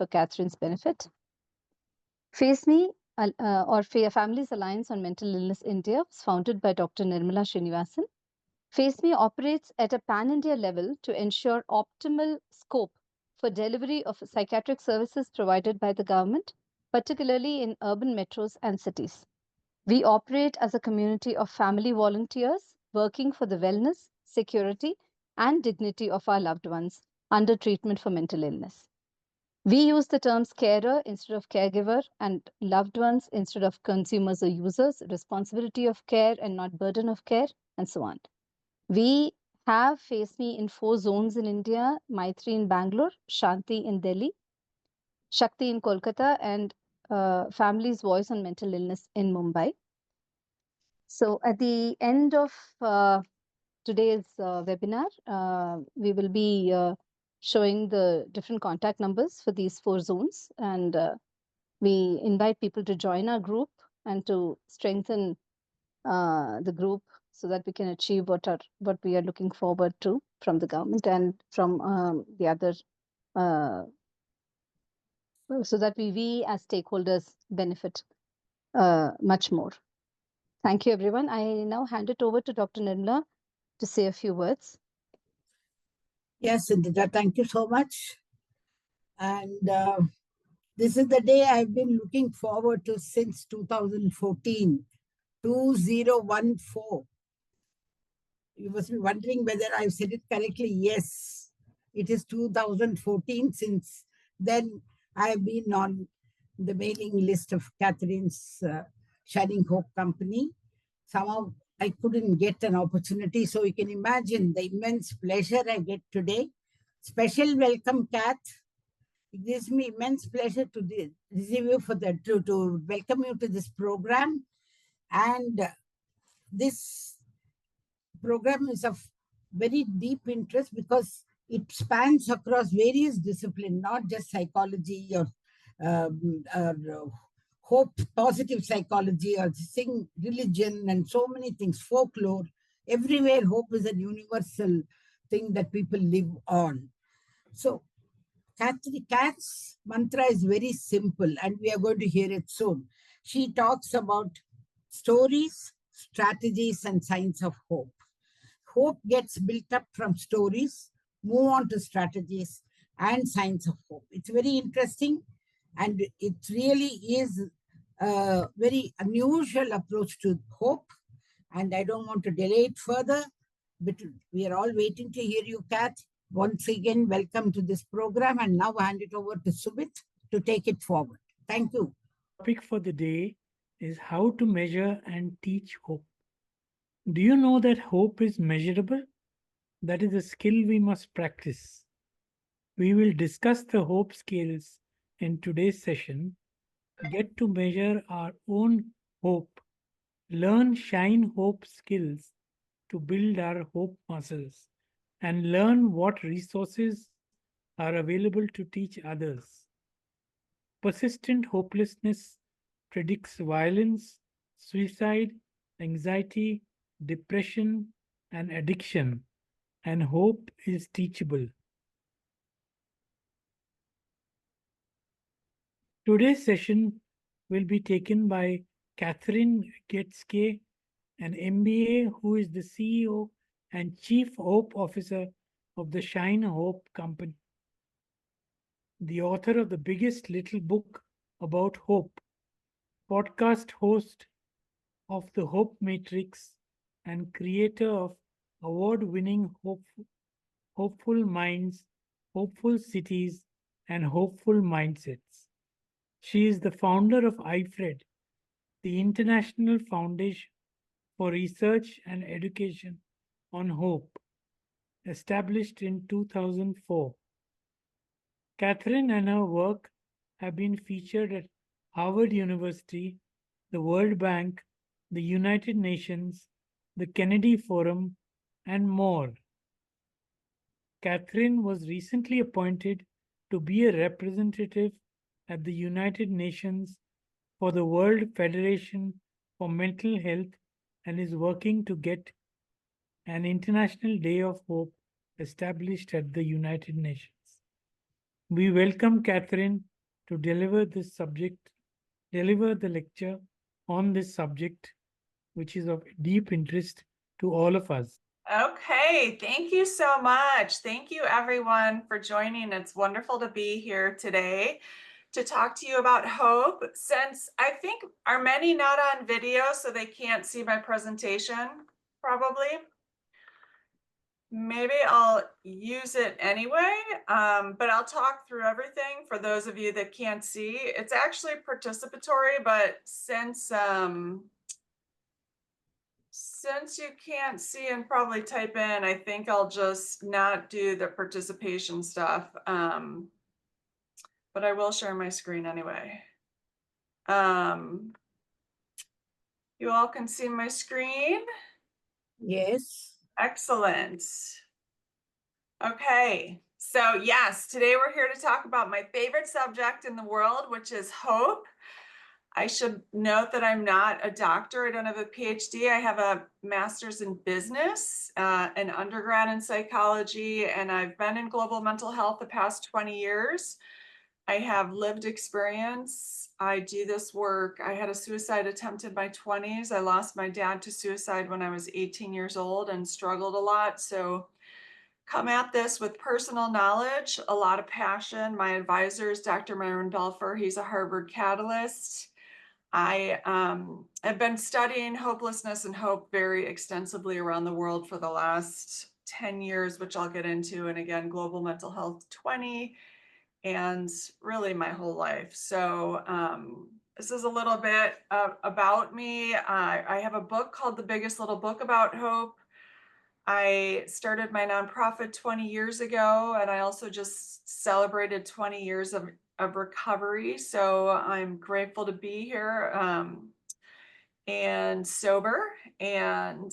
for Kathryn's benefit. FACEMI, or Families Alliance on Mental Illness India, was founded by Dr. Nirmala Srinivasan. FACEMI operates at a pan-India level to ensure optimal scope for delivery of psychiatric services provided by the government, particularly in urban metros and cities. We operate as a community of family volunteers working for the wellness, security, and dignity of our loved ones under treatment for mental illness. We use the terms carer instead of caregiver and loved ones instead of consumers or users, responsibility of care and not burden of care, and so on. We have FACEMI in 4 zones in India: Maitri in Bangalore, Shanti in Delhi, Shakti in Kolkata, and Family's Voice on Mental Illness in Mumbai. So at the end of today's webinar, we will be showing the different contact numbers for these 4 zones. And we invite people to join our group and to strengthen the group so that we can achieve what we are looking forward to from the government and from the other, so that we as stakeholders benefit much more. Thank you, everyone. I now hand it over to Dr. Nirmala to say a few words. Yes, Indira, thank you so much. And this is the day I've been looking forward to since 2014, 2014. You must be wondering whether I've said it correctly. Yes, it is 2014. Since then, I've been on the mailing list of Kathryn's Shining Hope Company. Somehow I couldn't get an opportunity, so you can imagine the immense pleasure I get today. Special welcome, Kath. It gives me immense pleasure to receive you to welcome you to this program. And this program is of very deep interest because it spans across various disciplines, not just psychology or hope, positive psychology, or religion, and so many things, folklore. Everywhere, hope is a universal thing that people live on. So Kath's mantra is very simple, and we are going to hear it soon. She talks about stories, strategies, and signs of hope. Hope gets built up from stories, move on to strategies, and signs of hope. It's very interesting, and it really is a very unusual approach to hope. And I don't want to delay it further, but we are all waiting to hear you, Kath. Once again, welcome to this program, and now hand it over to Sumit to take it forward. Thank you. The topic for the day is how to measure and teach hope. Do you know that hope is measurable? That is a skill we must practice. We will discuss the hope scales in today's session, get to measure our own hope, learn shine hope skills to build our hope muscles, and learn what resources are available to teach others. Persistent hopelessness predicts violence, suicide, anxiety, depression, and addiction, and hope is teachable. Today's session will be taken by Kathryn Goetzke, an MBA who is the CEO and Chief Hope Officer of the Shine Hope Company, the author of the biggest little book about hope, podcast host of the Hope Matrix, and creator of award-winning Hopeful Minds, Hopeful Cities, and Hopeful Mindsets. She is the founder of IFRED, the International Foundation for Research and Education on Hope, established in 2004. Kathryn and her work have been featured at Harvard University, the World Bank, the United Nations, the Kennedy Forum, and more. Kathryn was recently appointed to be a representative at the United Nations for the World Federation for Mental Health and is working to get an International Day of Hope established at the United Nations. We welcome Kathryn to deliver the lecture on this subject, which is of deep interest to all of us. Okay, thank you so much. Thank you everyone for joining. It's wonderful to be here today to talk to you about hope. Since I think, are many not on video so they can't see my presentation? Probably. Maybe I'll use it anyway, but I'll talk through everything for those of you that can't see. It's actually participatory, but since you can't see and probably type in, I think I'll just not do the participation stuff. But I will share my screen anyway. You all can see my screen? Yes. Excellent. Okay, so yes, today we're here to talk about my favorite subject in the world, which is hope. I should note that I'm not a doctor. I don't have a PhD. I have a master's in business, an undergrad in psychology, and I've been in global mental health the past 20 years. I have lived experience. I do this work. I had a suicide attempt in my 20s. I lost my dad to suicide when I was 18 years old and struggled a lot. So come at this with personal knowledge, a lot of passion. My advisor is Dr. Myron Belfer. He's a Harvard catalyst. I have been studying hopelessness and hope very extensively around the world for the last 10 years, which I'll get into. And again, global mental health 20, and really my whole life. So this is a little bit about me. I have a book called The Biggest Little Book About Hope. I started my nonprofit 20 years ago, and I also just celebrated 20 years of recovery. So I'm grateful to be here and sober. And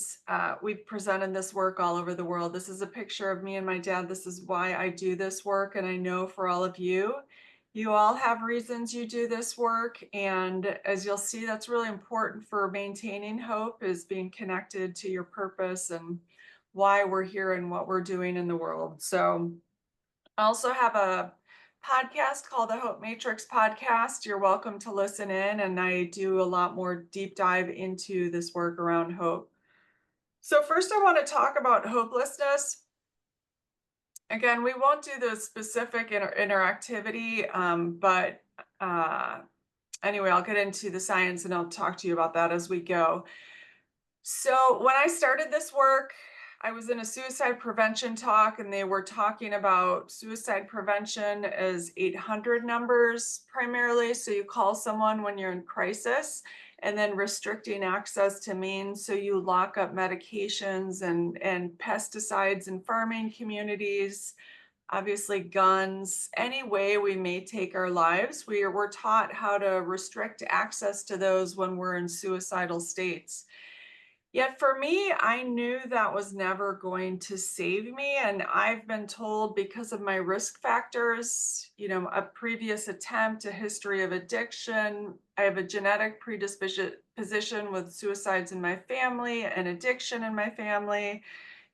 we've presented this work all over the world. This is a picture of me and my dad. This is why I do this work. And I know for all of you, you all have reasons you do this work. And as you'll see, that's really important for maintaining hope, is being connected to your purpose and why we're here and what we're doing in the world. So I also have a podcast called the Hope Matrix Podcast. You're welcome to listen in, and I do a lot more deep dive into this work around hope. So first I want to talk about hopelessness. Again, we won't do the specific interactivity, but anyway, I'll get into the science and I'll talk to you about that as we go. So when I started this work, I was in a suicide prevention talk, and they were talking about suicide prevention as 800 numbers primarily. So you call someone when you're in crisis, and then restricting access to means. So you lock up medications and pesticides in farming communities, obviously guns, any way we may take our lives. We're taught how to restrict access to those when we're in suicidal states. Yet for me, I knew that was never going to save me. And I've been told, because of my risk factors, a previous attempt, a history of addiction, I have a genetic predisposition with suicides in my family and addiction in my family.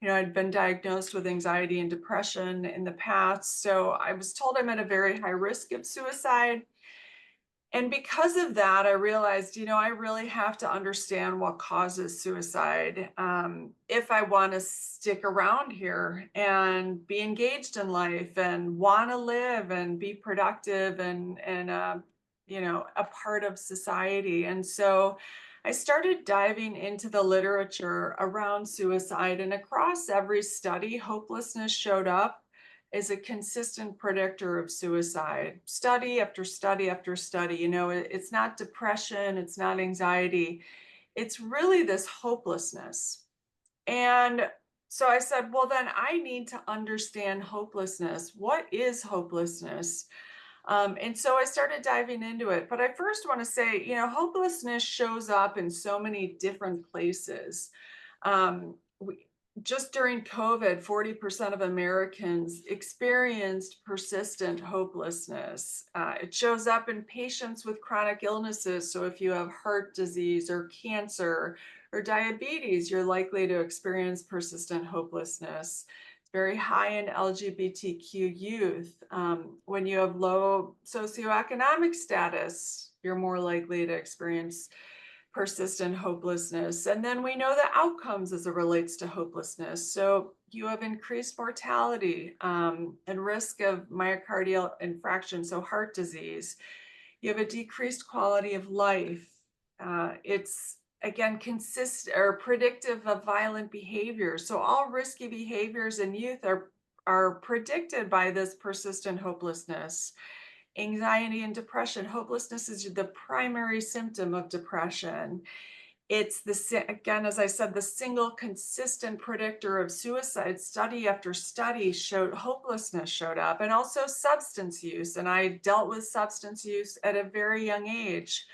I'd been diagnosed with anxiety and depression in the past. So I was told I'm at a very high risk of suicide. And because of that, I realized, I really have to understand what causes suicide if I want to stick around here and be engaged in life and want to live and be productive and a part of society. And so I started diving into the literature around suicide, and across every study, hopelessness showed up is a consistent predictor of suicide. Study after study after study. It's not depression, it's not anxiety, it's really this hopelessness. And so I said, well, then I need to understand hopelessness. What is hopelessness? And so I started diving into it. But I first want to say, hopelessness shows up in so many different places. Just during COVID, 40% of Americans experienced persistent hopelessness. It shows up in patients with chronic illnesses. So if you have heart disease or cancer or diabetes, you're likely to experience persistent hopelessness. very high in LGBTQ youth. When you have low socioeconomic status, you're more likely to experience persistent hopelessness. And then we know the outcomes as it relates to hopelessness. So you have increased mortality and risk of myocardial infarction, so heart disease. You have a decreased quality of life. It's again predictive of violent behaviors. So all risky behaviors in youth are predicted by this persistent hopelessness. Anxiety and depression. Hopelessness is the primary symptom of depression. It's again, as I said, the single consistent predictor of suicide. Study after study showed hopelessness showed up, and also substance use. And I dealt with substance use at a very young age.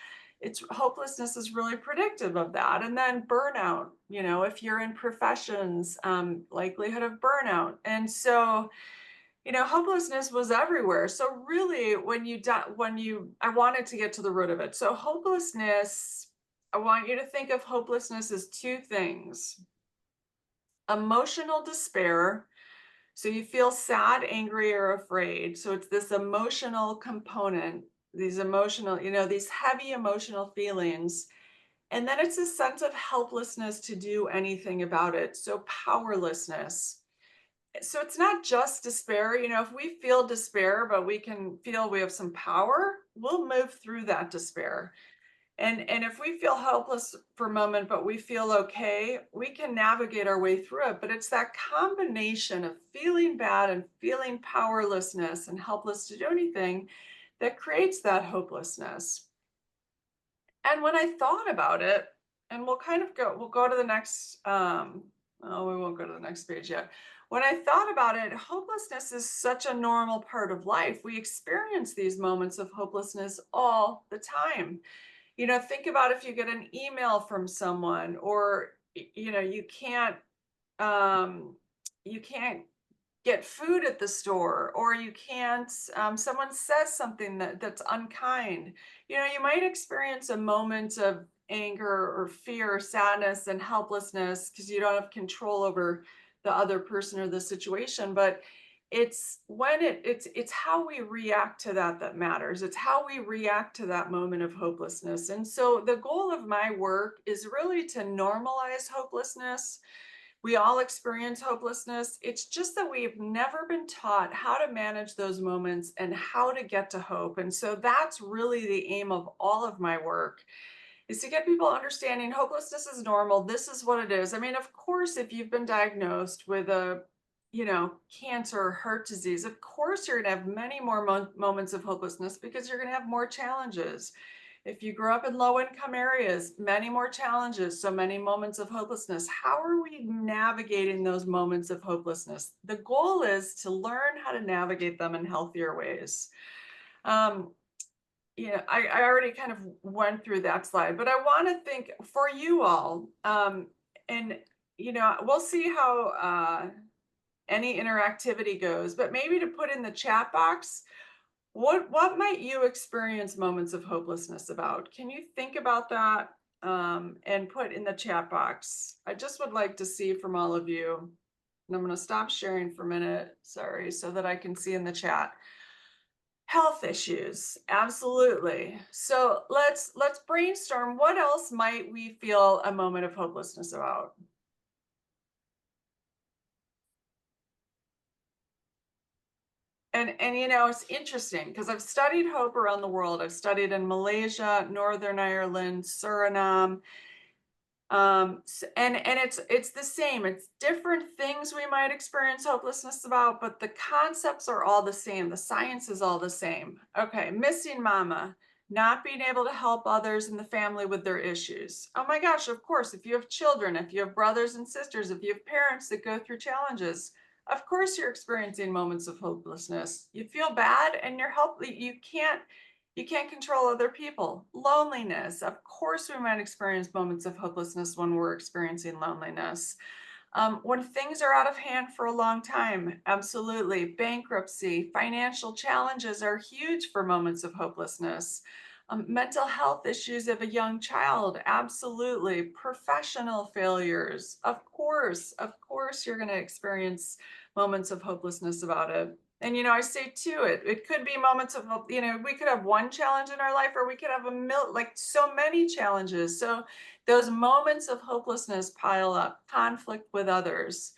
Hopelessness is really predictive of that. And then burnout, if you're in professions, likelihood of burnout. And so, hopelessness was everywhere. So really, I wanted to get to the root of it. So hopelessness, I want you to think of hopelessness as two things: emotional despair. So you feel sad, angry, or afraid. So it's this emotional component, these heavy emotional feelings. And then it's a sense of helplessness to do anything about it. So powerlessness. So it's not just despair. If we feel despair, but we can feel we have some power, we'll move through that despair. And if we feel helpless for a moment, but we feel okay, we can navigate our way through it. But it's that combination of feeling bad and feeling powerlessness and helpless to do anything that creates that hopelessness. And when I thought about it, and we'll go to the next, we won't go to the next page yet. When I thought about it, hopelessness is such a normal part of life. We experience these moments of hopelessness all the time. Think about if you get an email from someone, or, you can't get food at the store, or you can't, someone says something that's unkind. You might experience a moment of anger or fear, sadness, and helplessness because you don't have control over the other person or the situation. But it's how we react to that matters. It's how we react to that moment of hopelessness. And so the goal of my work is really to normalize hopelessness. We all experience hopelessness. It's just that we've never been taught how to manage those moments and how to get to hope. And so that's really the aim of all of my work, is to get people understanding hopelessness is normal. This is what it is. I mean, of course, if you've been diagnosed with cancer or heart disease, of course, you're going to have many more moments of hopelessness because you're going to have more challenges. If you grew up in low-income areas, many more challenges, so many moments of hopelessness. How are we navigating those moments of hopelessness? The goal is to learn how to navigate them in healthier ways. I already kind of went through that slide, but I want to think for you all, and we'll see how any interactivity goes, but maybe to put in the chat box, what might you experience moments of hopelessness about? Can you think about that and put in the chat box? I just would like to see from all of you, and I'm going to stop sharing for a minute, sorry, so that I can see in the chat. Health issues, absolutely. So let's brainstorm. What else might we feel a moment of hopelessness about? And it's interesting because I've studied hope around the world. I've studied in Malaysia, Northern Ireland, Suriname. And it's the same. It's different things we might experience hopelessness about, but the concepts are all the same. The science is all the same. Okay, missing mama, not being able to help others in the family with their issues. Oh my gosh, of course, if you have children, if you have brothers and sisters, if you have parents that go through challenges, of course you're experiencing moments of hopelessness. You feel bad and you can't control other people. Loneliness. Of course, we might experience moments of hopelessness when we're experiencing loneliness. When things are out of hand for a long time, absolutely. Bankruptcy, financial challenges are huge for moments of hopelessness. Mental health issues of a young child, absolutely. Professional failures, of course, you're going to experience moments of hopelessness about it. And, I say too, it could be moments of, we could have one challenge in our life, or we could have so many challenges. So those moments of hopelessness pile up, conflict with others.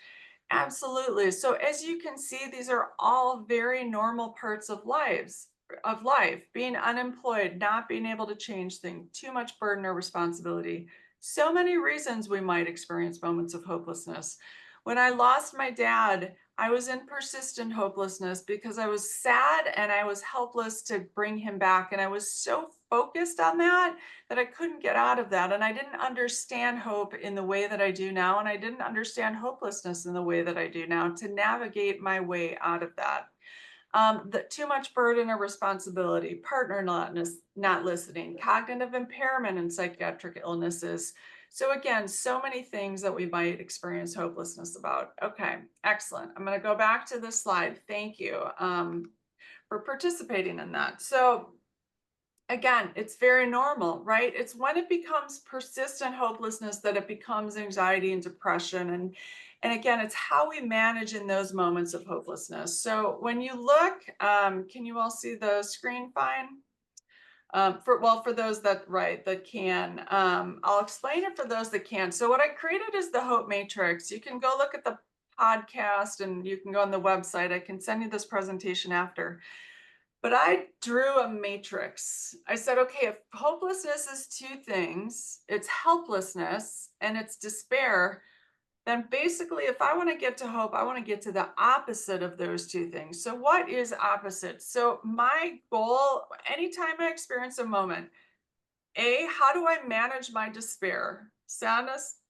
Absolutely. So as you can see, these are all very normal parts of life, being unemployed, not being able to change things, too much burden or responsibility. So many reasons we might experience moments of hopelessness. When I lost my dad, I was in persistent hopelessness because I was sad and I was helpless to bring him back. And I was so focused on that I couldn't get out of that. And I didn't understand hope in the way that I do now. And I didn't understand hopelessness in the way that I do now to navigate my way out of that. Too much burden or responsibility, partner not listening, cognitive impairment and psychiatric illnesses. So again, so many things that we might experience hopelessness about. Okay, excellent. I'm going to go back to this slide. Thank you for participating in that. So again, it's very normal, right? It's when it becomes persistent hopelessness that it becomes anxiety and depression. And again, it's how we manage in those moments of hopelessness. So when you look, can you all see the screen fine? For those that can, I'll explain it for those that can. So what I created is the Hope Matrix. You can go look at the podcast and you can go on the website. I can send you this presentation after. But I drew a matrix. I said, okay, if hopelessness is two things, it's helplessness and it's despair, then basically if I want to get to hope, I want to get to the opposite of those two things. So what is opposite? So my goal, anytime I experience a moment, how do I manage my despair, sadness,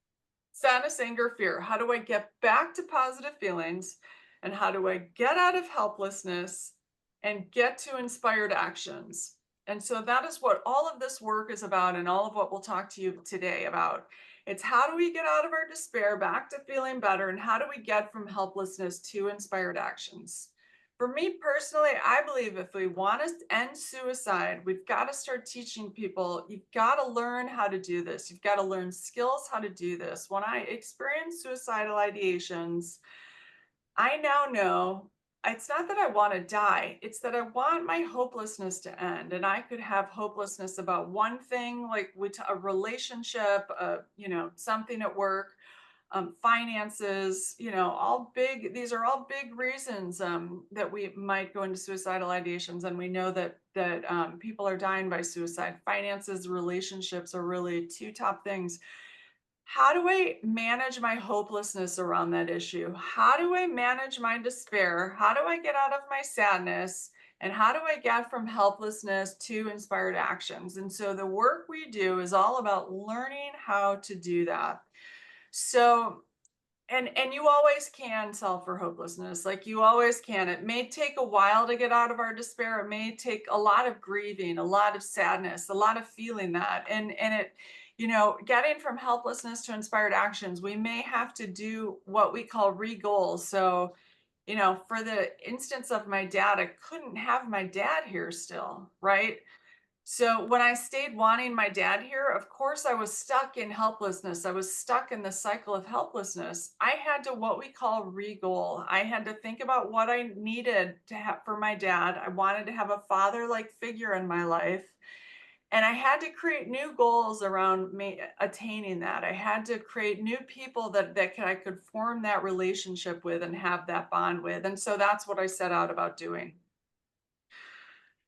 anger, fear? How do I get back to positive feelings? And how do I get out of helplessness and get to inspired actions? And so that is what all of this work is about, and all of what we'll talk to you today about. It's how do we get out of our despair, back to feeling better, and how do we get from helplessness to inspired actions? For me personally, I believe if we want to end suicide, we've got to start teaching people, you've got to learn how to do this. You've got to learn skills how to do this. When I experience suicidal ideations, I now know it's not that I want to die. It's that I want my hopelessness to end. And I could have hopelessness about one thing, like a relationship, something at work, finances, these are all big reasons that we might go into suicidal ideations. And we know that people are dying by suicide. Finances, relationships are really two top things. How do I manage my hopelessness around that issue? How do I manage my despair? How do I get out of my sadness? And how do I get from helplessness to inspired actions? And so the work we do is all about learning how to do that. So, and you always can solve for hopelessness. Like you always can. It may take a while to get out of our despair. It may take a lot of grieving, a lot of sadness, a lot of feeling that. And it, getting from helplessness to inspired actions, we may have to do what we call re-goals. So, for the instance of my dad, I couldn't have my dad here still, right? So when I stayed wanting my dad here, of course I was stuck in helplessness. I was stuck in the cycle of helplessness. I had to what we call re-goal. I had to think about what I needed to have for my dad. I wanted to have a father-like figure in my life. And I had to create new goals around me attaining that. I had to create new people that I could form that relationship with and have that bond with. And so that's what I set out about doing.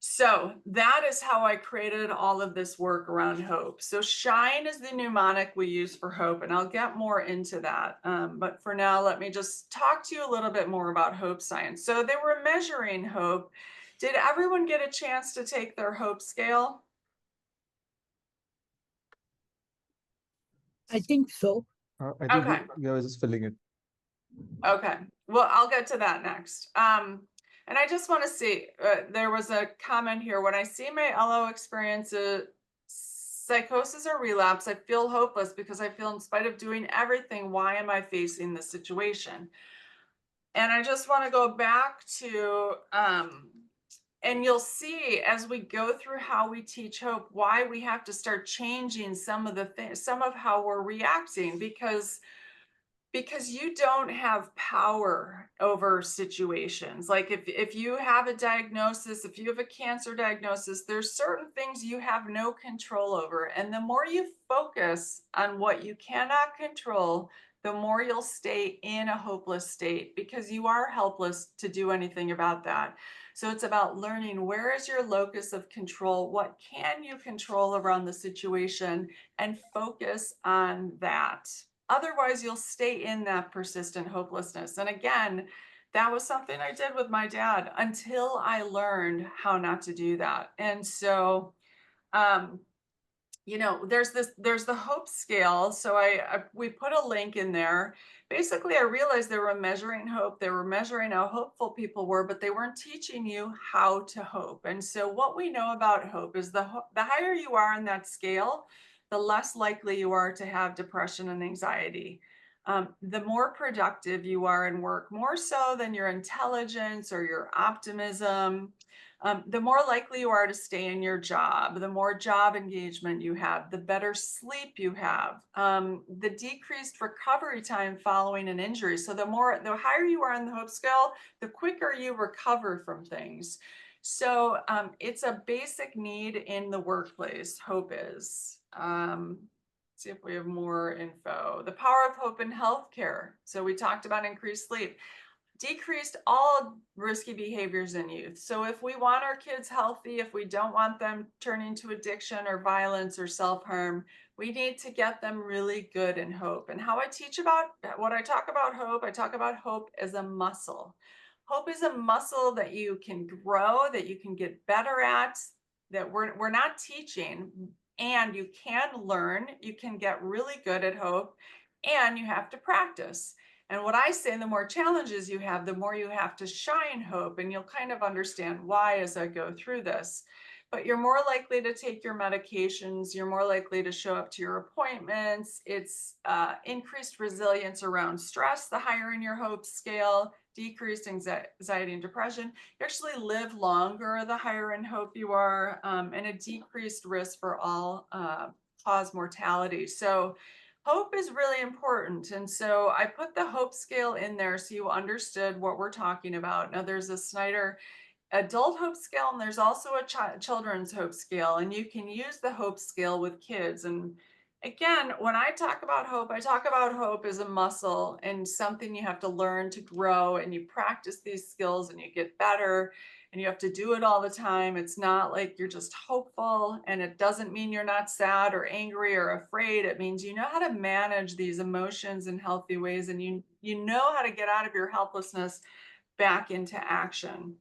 So that is how I created all of this work around hope. So shine is the mnemonic we use for hope, and I'll get more into that. But for now, let me just talk to you a little bit more about hope science. So they were measuring hope. Did everyone get a chance to take their hope scale? I think so. I think Okay. I was just filling it. Okay, well, I'll get to that next. And I just want to see, there was a comment here. When I see my LO experience psychosis or relapse, I feel hopeless because I feel in spite of doing everything, why am I facing this situation? And I just want to go back to And you'll see as we go through how we teach hope, why we have to start changing some of the things, some of how we're reacting, because you don't have power over situations. Like if you have a diagnosis, if you have a cancer diagnosis, there's certain things you have no control over. And the more you focus on what you cannot control, the more you'll stay in a hopeless state, because you are helpless to do anything about that. So it's about learning, where is your locus of control? What can you control around the situation, and focus on that. Otherwise, you'll stay in that persistent hopelessness. And again, that was something I did with my dad until I learned how not to do that. And so, you know, there's the hope scale. So we put a link in there. Basically, I realized they were measuring hope. They were measuring how hopeful people were, but they weren't teaching you how to hope. And so what we know about hope is the higher you are on that scale, the less likely you are to have depression and anxiety. The more productive you are in work, more so than your intelligence or your optimism, the more likely you are to stay in your job, the more job engagement you have, the better sleep you have, the decreased recovery time following an injury. So the higher you are on the hope scale, the quicker you recover from things. So it's a basic need in the workplace, hope is. See if we have more info. The power of hope in healthcare. So we talked about increased sleep. Decreased all risky behaviors in youth. So if we want our kids healthy, if we don't want them turning to addiction or violence or self-harm, we need to get them really good in hope. And how I teach about, when I talk about hope as a muscle. Hope is a muscle that you can grow, that you can get better at, that we're not teaching, and you can learn, you can get really good at hope, and you have to practice. And what I say, the more challenges you have, the more you have to shine hope, and you'll kind of understand why as I go through this. But you're more likely to take your medications, you're more likely to show up to your appointments. It's increased resilience around stress, the higher in your hope scale, decreased anxiety and depression. You actually live longer the higher in hope you are, and a decreased risk for all cause mortality. So hope is really important. And so I put the hope scale in there so you understood what we're talking about. Now there's a Snyder adult hope scale, and there's also a children's hope scale, and you can use the hope scale with kids. And again, when I talk about hope as a muscle and something you have to learn to grow, and you practice these skills and you get better, and you have to do it all the time. It's not like you're just hopeful, and it doesn't mean you're not sad or angry or afraid. It means you know how to manage these emotions in healthy ways, and you know how to get out of your helplessness back into action.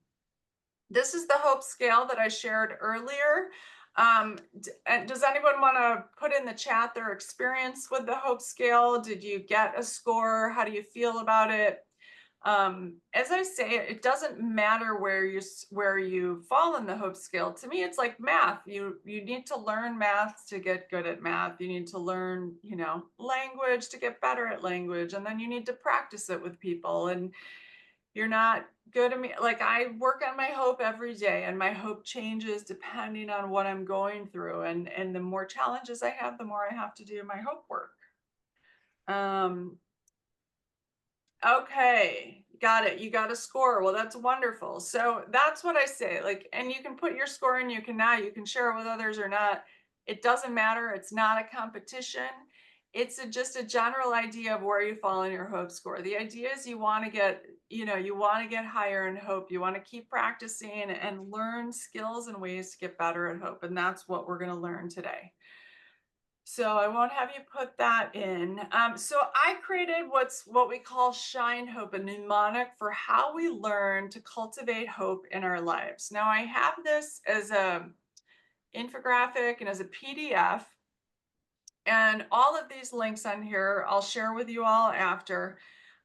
This is the hope scale that I shared earlier. Does anyone want to put in the chat their experience with the hope scale? Did you get a score? How do you feel about it? As I say, it doesn't matter where you fall in the hope scale. To me, it's like math. You need to learn math to get good at math. You need to learn, language to get better at language, and then you need to practice it with people. And you're not good at me. Like, I work on my hope every day, and my hope changes depending on what I'm going through. And the more challenges I have, the more I have to do my hope work. Okay, got it. You got a score. Well, that's wonderful. So that's what I say. Like, and you can put your score in, you can share it with others or not. It doesn't matter. It's not a competition. It's just a general idea of where you fall in your hope score. The idea is you want to get higher in hope. You want to keep practicing and learn skills and ways to get better at hope. And that's what we're going to learn today. So I won't have you put that in. So I created what we call Shine Hope, a mnemonic for how we learn to cultivate hope in our lives. Now I have this as a infographic and as a PDF. And all of these links on here, I'll share with you all after.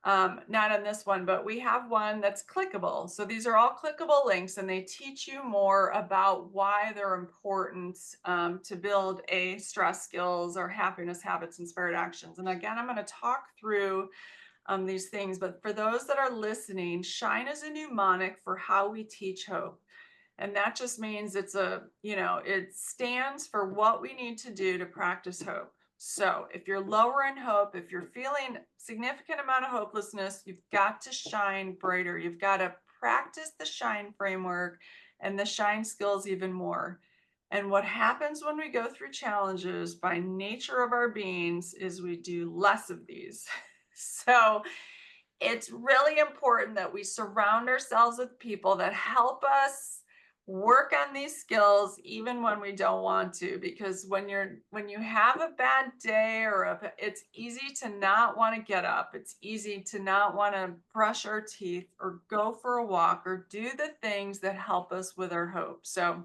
Not on this one, but we have one that's clickable. So these are all clickable links, and they teach you more about why they're important to build stress skills or happiness habits, inspired actions. And again, I'm going to talk through these things, but for those that are listening, Shine is a mnemonic for how we teach hope. And that just means it's it stands for what we need to do to practice hope. So if you're lower in hope, if you're feeling significant amount of hopelessness, you've got to shine brighter. You've got to practice the shine framework and the shine skills even more. And what happens when we go through challenges by nature of our beings is we do less of these. So it's really important that we surround ourselves with people that help us work on these skills even when we don't want to, because when you have a bad day it's easy to not want to get up. It's easy to not want to brush our teeth or go for a walk or do the things that help us with our hope. So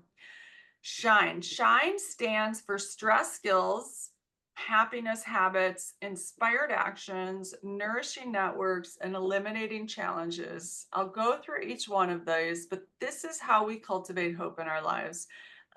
shine stands for stress skills, happiness habits, inspired actions, nourishing networks, and eliminating challenges. I'll go through each one of those, but this is how we cultivate hope in our lives.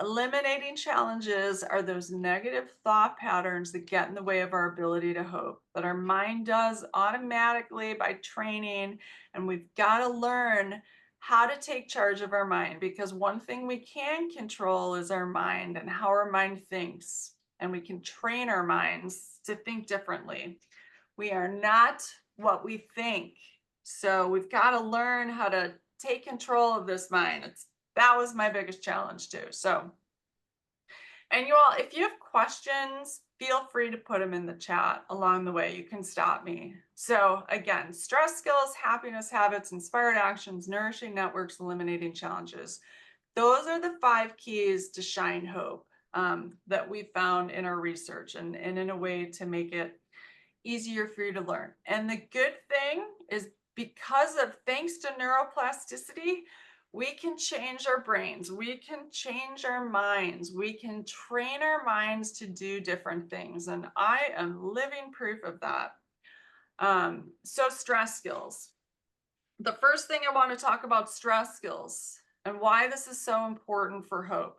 Eliminating challenges are those negative thought patterns that get in the way of our ability to hope, that our mind does automatically by training, and we've got to learn how to take charge of our mind, because one thing we can control is our mind and how our mind thinks. And we can train our minds to think differently. We are not what we think. So we've got to learn how to take control of this mind. That was my biggest challenge too. So, and you all, if you have questions, feel free to put them in the chat along the way. You can stop me. So again, stress skills, happiness habits, inspired actions, nourishing networks, eliminating challenges. Those are the 5 keys to shine hope that we found in our research, and in a way to make it easier for you to learn. And the good thing is, thanks to neuroplasticity, we can change our brains, we can change our minds, we can train our minds to do different things. And I am living proof of that. So stress skills. The first thing I want to talk about stress skills and why this is so important for hope.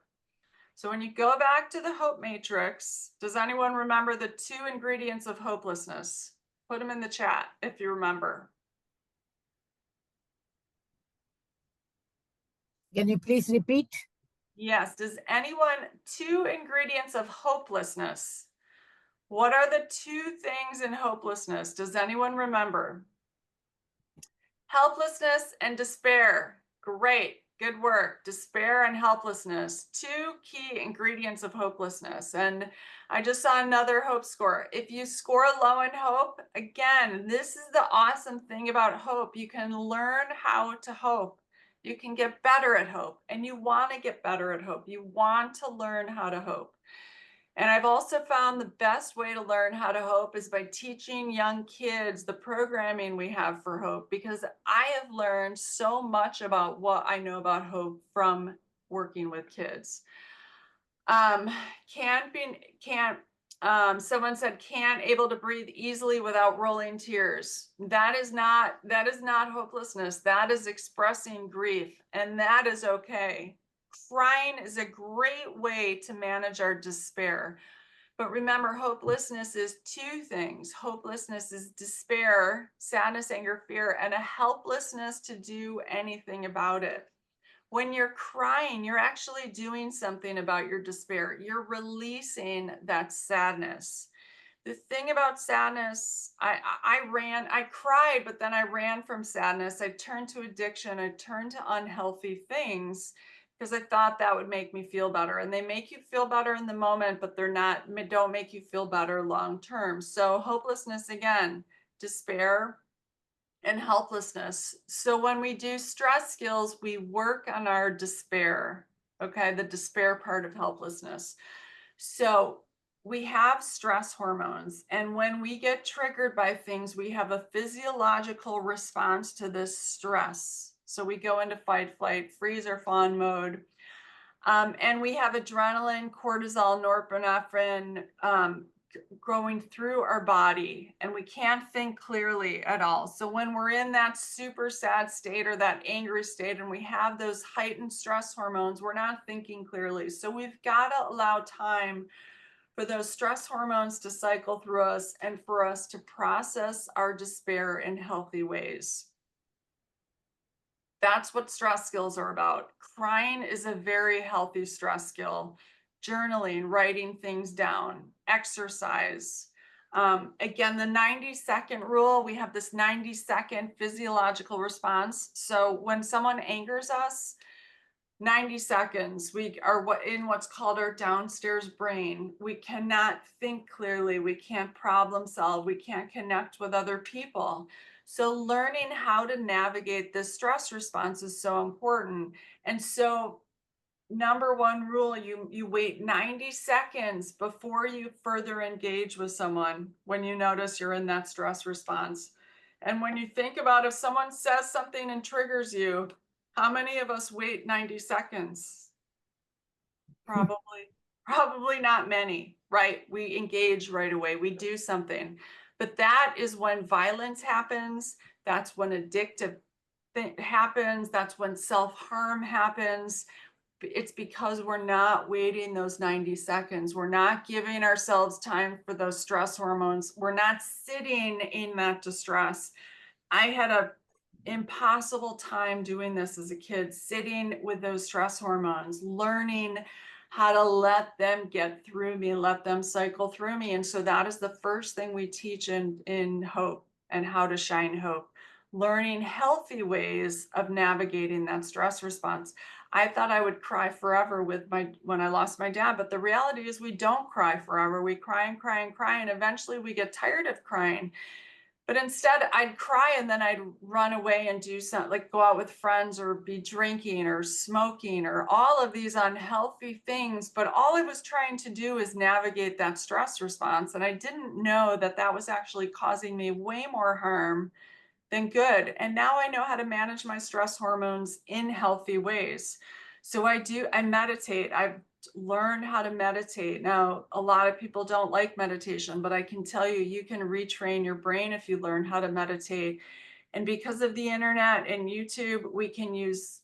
So when you go back to the hope matrix, does anyone remember the 2 ingredients of hopelessness? Put them in the chat if you remember. Can you please repeat? Yes. Does anyone, 2 ingredients of hopelessness? What are the 2 things in hopelessness? Does anyone remember? Helplessness and despair. Great. Good work. Despair and helplessness. 2 key ingredients of hopelessness. And I just saw another hope score. If you score low in hope, again, this is the awesome thing about hope. You can learn how to hope. You can get better at hope, and you want to get better at hope. You want to learn how to hope. And I've also found the best way to learn how to hope is by teaching young kids the programming we have for hope, because I have learned so much about what I know about hope from working with kids. Someone said can't able to breathe easily without rolling tears. That is not hopelessness. That is expressing grief, and that is okay. Crying is a great way to manage our despair. But remember, hopelessness is 2 things. Hopelessness is despair, sadness, anger, fear, and a helplessness to do anything about it. When you're crying, you're actually doing something about your despair. You're releasing that sadness. The thing about sadness, I cried, but then I ran from sadness. I turned to addiction. I turned to unhealthy things because I thought that would make me feel better. And they make you feel better in the moment, but don't make you feel better long term. So hopelessness, again, despair and helplessness. So when we do stress skills, we work on our despair, okay, the despair part of helplessness. So we have stress hormones, and when we get triggered by things, we have a physiological response to this stress. So we go into fight, flight, freeze, or fawn mode. And we have adrenaline, cortisol, norepinephrine going through our body, and we can't think clearly at all. So when we're in that super sad state or that angry state and we have those heightened stress hormones, we're not thinking clearly. So we've got to allow time for those stress hormones to cycle through us and for us to process our despair in healthy ways. That's what stress skills are about. Crying is a very healthy stress skill. Journaling, writing things down, exercise. Again, the 90-second rule, we have this 90-second physiological response. So when someone angers us, 90 seconds, we are in what's called our downstairs brain. We cannot think clearly. We can't problem solve. We can't connect with other people. So learning how to navigate this stress response is so important. And so number one rule, you wait 90 seconds before you further engage with someone when you notice you're in that stress response. And when you think about if someone says something and triggers you, how many of us wait 90 seconds? Probably not many, right? We engage right away, we do something. But that is when violence happens, that's when addictive happens, that's when self-harm happens. It's because we're not waiting those 90 seconds. We're not giving ourselves time for those stress hormones. We're not sitting in that distress. I had a impossible time doing this as a kid, sitting with those stress hormones, learning how to let them get through me, let them cycle through me. And so that is the first thing we teach in Hope and How to Shine Hope, learning healthy ways of navigating that stress response. I thought I would cry forever when I lost my dad, but the reality is we don't cry forever. We cry and cry and cry, and eventually we get tired of crying. But instead I'd cry and then I'd run away and do something, like go out with friends or be drinking or smoking or all of these unhealthy things. But all I was trying to do is navigate that stress response. And I didn't know that that was actually causing me way more harm than good. And now I know how to manage my stress hormones in healthy ways. So I meditate. I've learned how to meditate. Now, a lot of people don't like meditation, but I can tell you, you can retrain your brain if you learn how to meditate. And because of the internet and YouTube,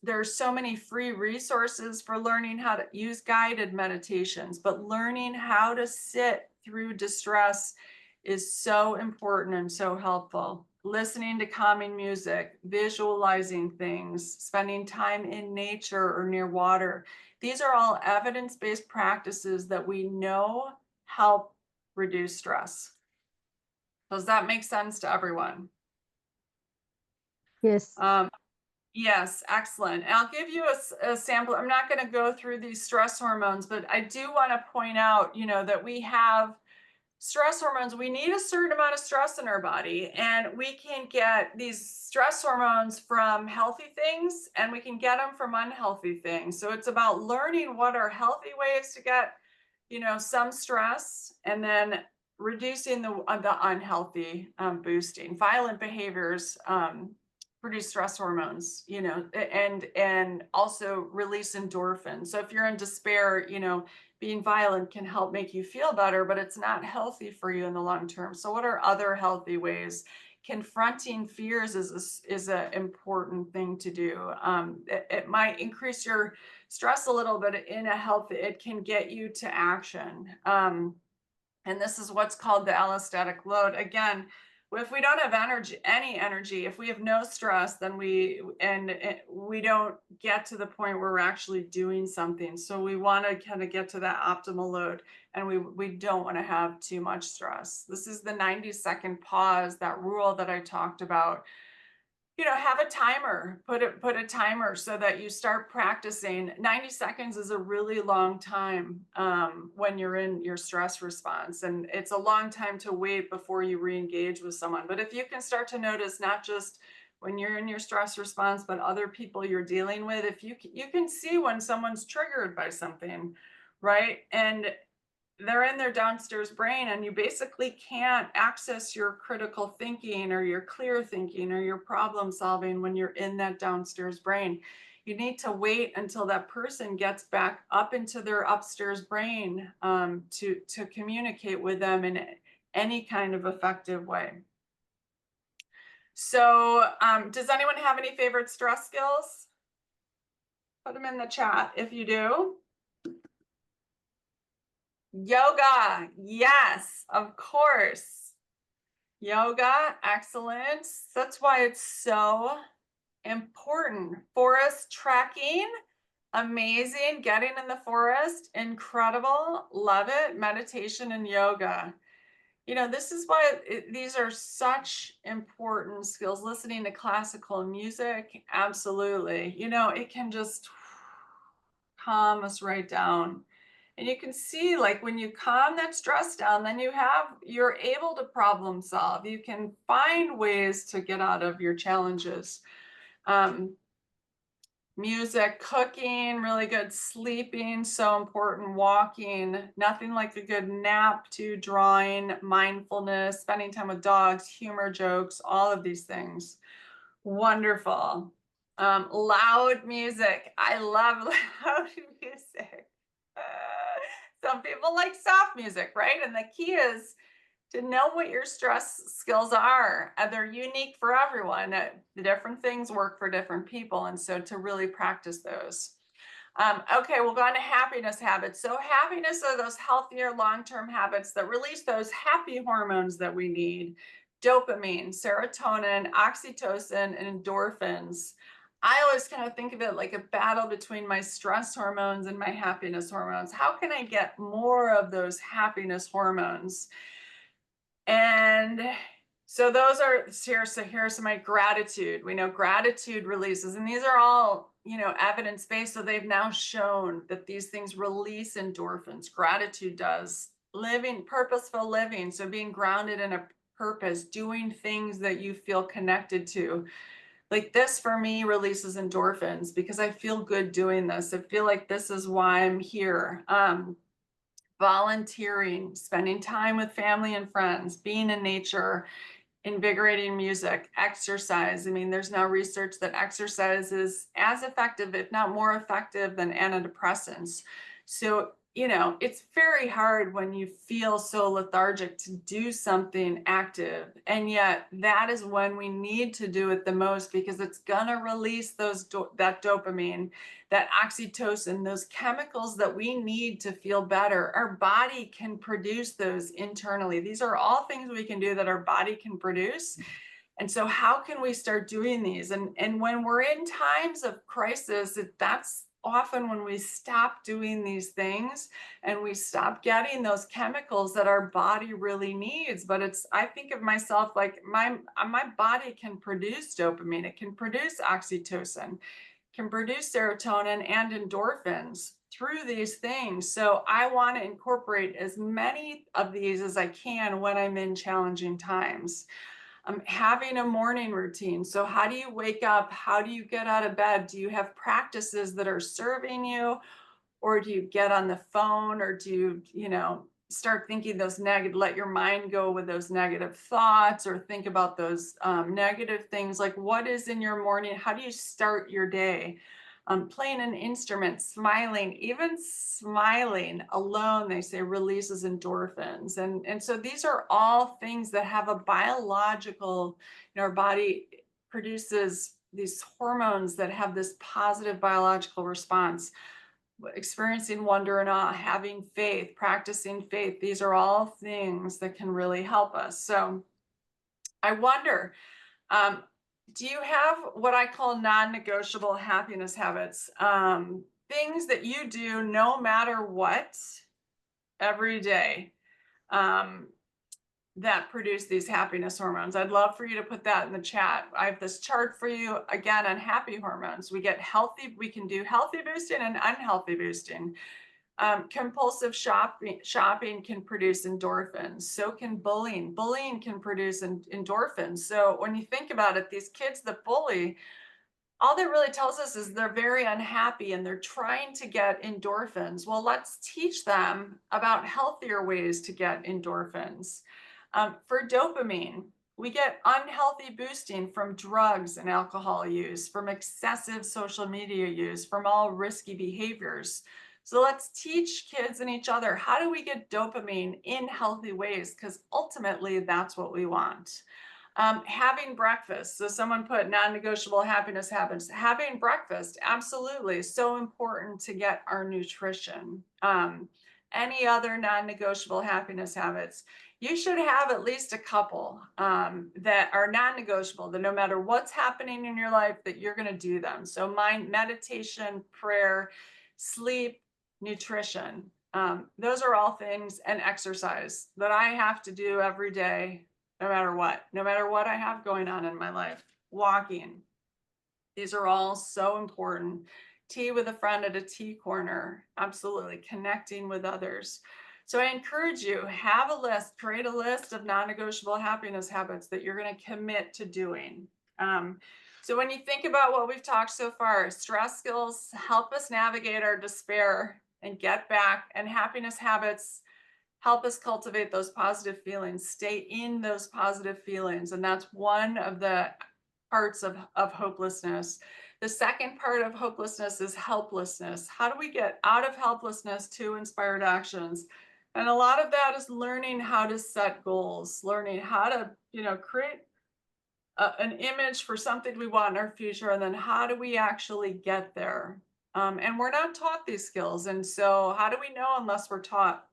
there's so many free resources for learning how to use guided meditations, but learning how to sit through distress is so important and so helpful. Listening to calming music, visualizing things, spending time in nature or near water. These are all evidence-based practices that we know help reduce stress. Does that make sense to everyone? Yes. Yes, excellent. And I'll give you a sample. I'm not going to go through these stress hormones, but I do want to point out, that we have stress hormones. We need a certain amount of stress in our body, and we can get these stress hormones from healthy things and we can get them from unhealthy things. So it's about learning what are healthy ways to get, some stress, and then reducing the unhealthy, boosting. Violent behaviors produce stress hormones, and also release endorphins. So if you're in despair, being violent can help make you feel better, but it's not healthy for you in the long term. So what are other healthy ways? Confronting fears is an important thing to do. It might increase your stress a little bit it can get you to action. And this is what's called the allostatic load. Again, if we don't have any energy, if we have no stress, then we don't get to the point where we're actually doing something. So we want to kind of get to that optimal load, and we don't want to have too much stress. This is the 90-second pause, that rule that I talked about. Have a timer, put a timer so that you start practicing. 90 seconds is a really long time when you're in your stress response, and it's a long time to wait before you re-engage with someone. But if you can start to notice, not just when you're in your stress response, but other people you're dealing with, if you can see when someone's triggered by something, right? And they're in their downstairs brain, and you basically can't access your critical thinking or your clear thinking or your problem solving when you're in that downstairs brain. You need to wait until that person gets back up into their upstairs brain to communicate with them in any kind of effective way. So does anyone have any favorite stress skills? Put them in the chat if you do. Yoga, yes, of course. Yoga, excellent. That's why it's so important. Forest trekking, amazing. Getting in the forest, incredible. Love it. Meditation and yoga. You know, this is why these are such important skills. Listening to classical music, absolutely. You know, it can just calm us right down. And you can see, like, when you calm that stress down, then you're able to problem solve. You can find ways to get out of your challenges. Music, cooking, really good. Sleeping, so important. Walking, nothing like a good nap too. Drawing, mindfulness, spending time with dogs, humor, jokes, all of these things. Wonderful. Loud music. I love loud music. Some people like soft music, right? And the key is to know what your stress skills are. They're unique for everyone. The different things work for different people. And so to really practice those. Okay, we'll go on to happiness habits. So happiness are those healthier long-term habits that release those happy hormones that we need. Dopamine, serotonin, oxytocin, and endorphins. I always kind of think of it like a battle between my stress hormones and my happiness hormones. How can I get more of those happiness hormones? And so those are here. So here's some my gratitude. We know gratitude releases, and these are all, you know, evidence-based. So they've now shown that these things release endorphins. Gratitude does. Living, purposeful living. So being grounded in a purpose, doing things that you feel connected to. Like this for me releases endorphins because I feel good doing this. I feel like this is why I'm here. Volunteering, spending time with family and friends, being in nature, invigorating music, exercise. I mean, there's now research that exercise is as effective, if not more effective, than antidepressants. So, you know, it's very hard when you feel so lethargic to do something active. And yet that is when we need to do it the most because it's gonna release that dopamine, that oxytocin, those chemicals that we need to feel better. Our body can produce those internally. These are all things we can do that our body can produce. And so how can we start doing these? And when we're in times of crisis, that's often when we stop doing these things and we stop getting those chemicals that our body really needs. But I think of myself like my body can produce dopamine, it can produce oxytocin, can produce serotonin and endorphins through these things. So I want to incorporate as many of these as I can when I'm in challenging times. Having a morning routine. So how do you wake up? How do you get out of bed? Do you have practices that are serving you? Or do you get on the phone? Or do you know, start thinking those negative, let your mind go with those negative thoughts or think about those negative things? Like what is in your morning? How do you start your day? Playing an instrument, smiling, even smiling alone, they say releases endorphins. And so these are all things that have a biological, you know, our body produces these hormones that have this positive biological response. Experiencing wonder and awe, having faith, practicing faith. These are all things that can really help us. So I wonder, do you have what I call non-negotiable happiness habits? Things that you do no matter what every day that produce these happiness hormones. I'd love for you to put that in the chat. I have this chart for you again on happy hormones. We can do healthy boosting and unhealthy boosting. Compulsive shopping can produce endorphins. So can bullying. Bullying can produce endorphins. So when you think about it, these kids that bully, all that really tells us is they're very unhappy and they're trying to get endorphins. Well, let's teach them about healthier ways to get endorphins. For dopamine, we get unhealthy boosting from drugs and alcohol use, from excessive social media use, from all risky behaviors. So let's teach kids and each other, how do we get dopamine in healthy ways? Because ultimately that's what we want. Having breakfast. So someone put non-negotiable happiness habits. Having breakfast, absolutely. So important to get our nutrition. any other non-negotiable happiness habits, you should have at least a couple that are non-negotiable, that no matter what's happening in your life, that you're going to do them. So meditation, prayer, sleep, nutrition, those are all things, and exercise that I have to do every day, no matter what I have going on in my life. Walking. These are all so important. Tea with a friend at a tea corner, absolutely. Connecting with others. So I encourage you, have a list, create a list of non-negotiable happiness habits that you're going to commit to doing. So when you think about what we've talked so far, stress skills help us navigate our despair and get back, and happiness habits help us cultivate those positive feelings, stay in those positive feelings. And that's one of the parts of hopelessness. The second part of hopelessness is helplessness. How do we get out of helplessness to inspired actions? And a lot of that is learning how to set goals, learning how to, create an image for something we want in our future, and then how do we actually get there? And we're not taught these skills. And so how do we know unless we're taught?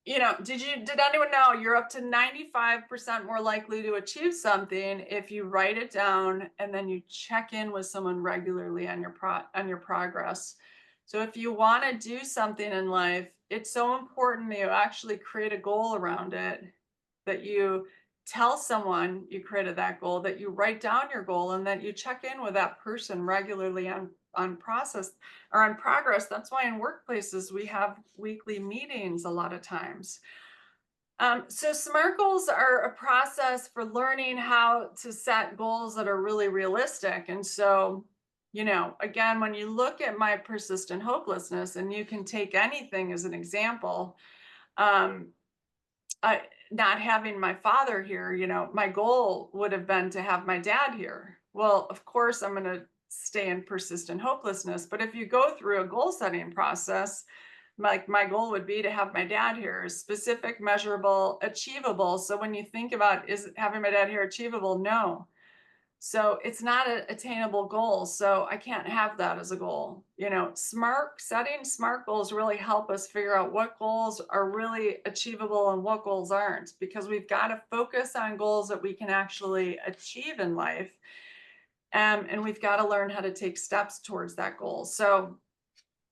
Did anyone know you're up to 95% more likely to achieve something if you write it down and then you check in with someone regularly on your progress? So if you want to do something in life, it's so important that you actually create a goal around it, that you tell someone you created that goal, that you write down your goal, and that you check in with that person regularly on process or on progress. That's why in workplaces we have weekly meetings a lot of times. So SMART goals are a process for learning how to set goals that are really realistic. And so, again, when you look at my persistent hopelessness, and you can take anything as an example, not having my father here, my goal would have been to have my dad here. Well, of course, I'm going to stay in persistent hopelessness. But if you go through a goal setting process, like my goal would be to have my dad here, specific, measurable, achievable. So when you think about, is having my dad here achievable? No. So it's not an attainable goal. So I can't have that as a goal. Setting SMART goals really help us figure out what goals are really achievable and what goals aren't, because we've got to focus on goals that we can actually achieve in life. And we've got to learn how to take steps towards that goal. So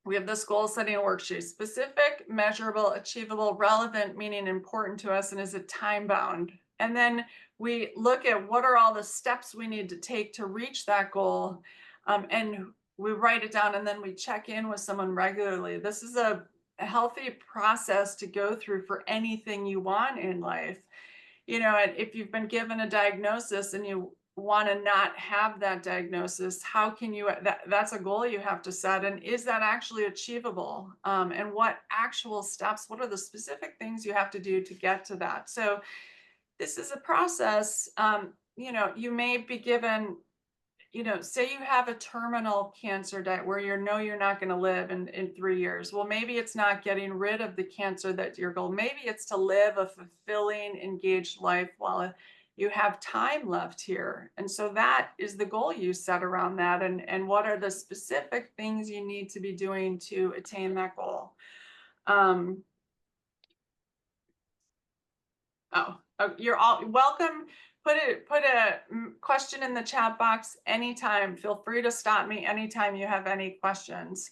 we have this goal setting worksheet: specific, measurable, achievable, relevant, meaning important to us, and is it time bound? And then we look at what are all the steps we need to take to reach that goal. And we write it down, and then we check in with someone regularly. This is a healthy process to go through for anything you want in life. And if you've been given a diagnosis and you want to not have that diagnosis, how can you, that's a goal you have to set. And is that actually achievable? And what actual steps, what are the specific things you have to do to get to that? So this is a process. You may be given, say you have a terminal cancer where you're not going to live in 3 years. Well, maybe it's not getting rid of the cancer that's your goal. Maybe it's to live a fulfilling, engaged life while you have time left here. And so that is the goal you set around that. And what are the specific things you need to be doing to attain that goal? You're all welcome. Put a question in the chat box anytime. Feel free to stop me anytime you have any questions.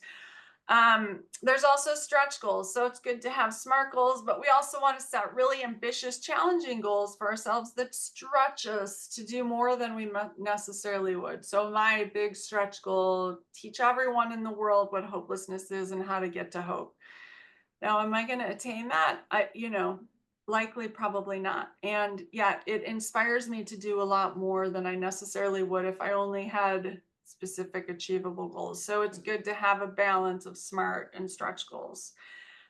There's also stretch goals. So it's good to have SMART goals, but we also want to set really ambitious, challenging goals for ourselves that stretch us to do more than we necessarily would. So my big stretch goal: teach everyone in the world what hopelessness is and how to get to hope. Now, am I going to attain that? Likely, probably not. And yet it inspires me to do a lot more than I necessarily would if I only had specific achievable goals. So it's good to have a balance of SMART and stretch goals.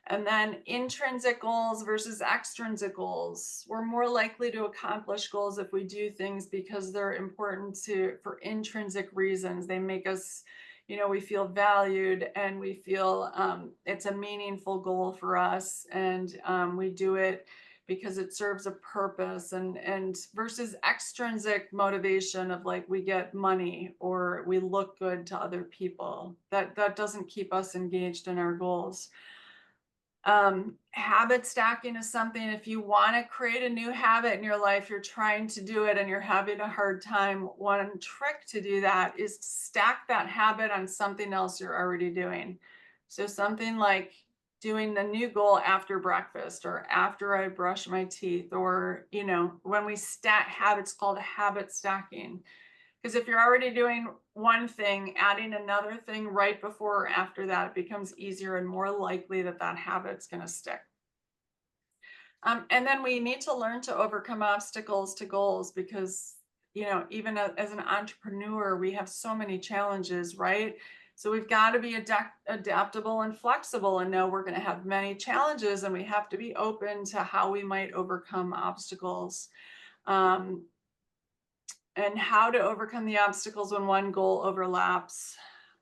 And then intrinsic goals versus extrinsic goals. We're more likely to accomplish goals if we do things because they're important for intrinsic reasons. They make us, we feel valued, and we feel it's a meaningful goal for us. And we do it because it serves a purpose, and versus extrinsic motivation of like we get money or we look good to other people. That doesn't keep us engaged in our goals. Habit stacking is something, if you want to create a new habit in your life, you're trying to do it and you're having a hard time, one trick to do that is to stack that habit on something else you're already doing. So something like doing the new goal after breakfast or after I brush my teeth, or, you know, when we stack habits, called habit stacking. Because if you're already doing one thing, adding another thing right before or after that, it becomes easier and more likely that that habit's going to stick. And then we need to learn to overcome obstacles to goals, because, you know, even as an entrepreneur, we have so many challenges, right? So we've got to be adaptable and flexible and know we're going to have many challenges, and we have to be open to how we might overcome obstacles. And how to overcome the obstacles when one goal overlaps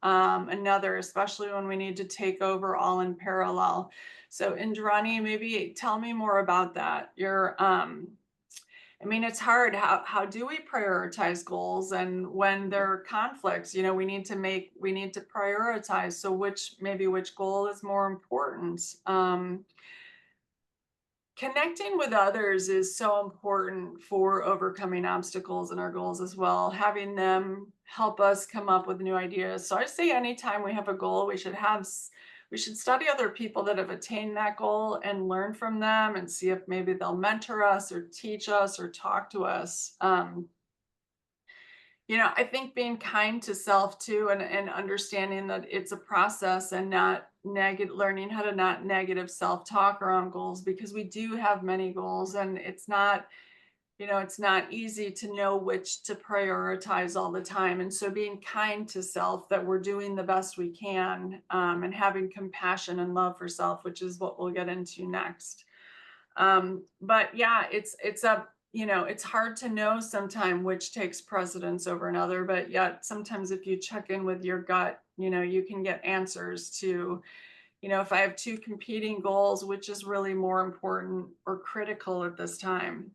another, especially when we need to take over all in parallel. So Indrani, maybe tell me more about that. I mean, it's hard. How do we prioritize goals? And when there are conflicts, you know, we need to prioritize. So which goal is more important? Connecting with others is so important for overcoming obstacles in our goals as well, having them help us come up with new ideas. So I say anytime we have a goal, we should study other people that have attained that goal and learn from them and see if maybe they'll mentor us or teach us or talk to us. You know, I think being kind to self too, and understanding that it's a process, and not learning how to not negative self-talk around goals, because we do have many goals, and it's not, you know, it's not easy to know which to prioritize all the time. And so being kind to self, that we're doing the best we can, and having compassion and love for self, which is what we'll get into next. But yeah, it's you know, it's hard to know sometimes which takes precedence over another, but yet sometimes if you check in with your gut, you know, you can get answers to, you know, if I have two competing goals, which is really more important or critical at this time.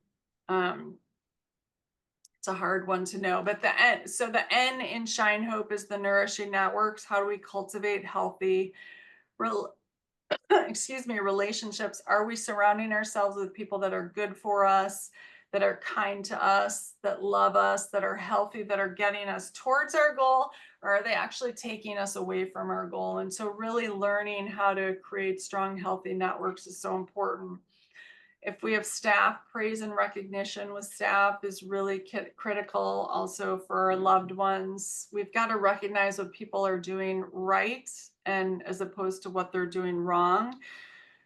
It's a hard one to know, but the N in Shine Hope is the nourishing networks. How do we cultivate healthy relationships? Are we surrounding ourselves with people that are good for us, that are kind to us, that love us, that are healthy, that are getting us towards our goal, or are they actually taking us away from our goal? And so really learning how to create strong, healthy networks is so important. If we have staff, praise and recognition with staff is really critical also for our loved ones. We've got to recognize what people are doing right, and as opposed to what they're doing wrong.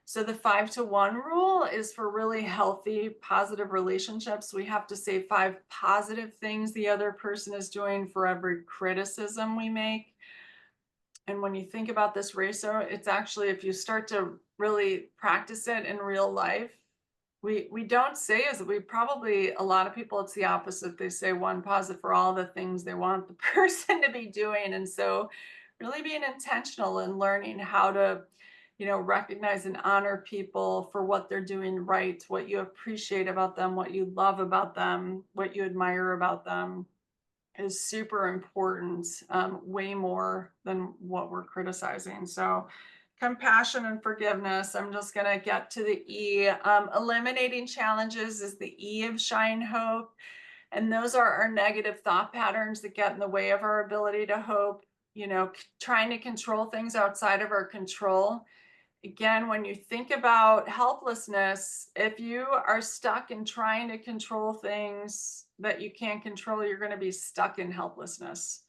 So the 5-to-1 rule is for really healthy, positive relationships. We have to say 5 positive things the other person is doing for every criticism we make. And when you think about this ratio, it's actually, if you start to really practice it in real life, we don't say, as we probably, a lot of people, it's the opposite. They say 1 positive for all the things they want the person to be doing. And so really being intentional and learning how to, you know, recognize and honor people for what they're doing right, what you appreciate about them, what you love about them, what you admire about them is super important, way more than what we're criticizing. So compassion and forgiveness. I'm just going to get to the E. Eliminating challenges is the E of Shine Hope. And those are our negative thought patterns that get in the way of our ability to hope, you know, trying to control things outside of our control. Again, when you think about helplessness, if you are stuck in trying to control things that you can't control, you're going to be stuck in helplessness.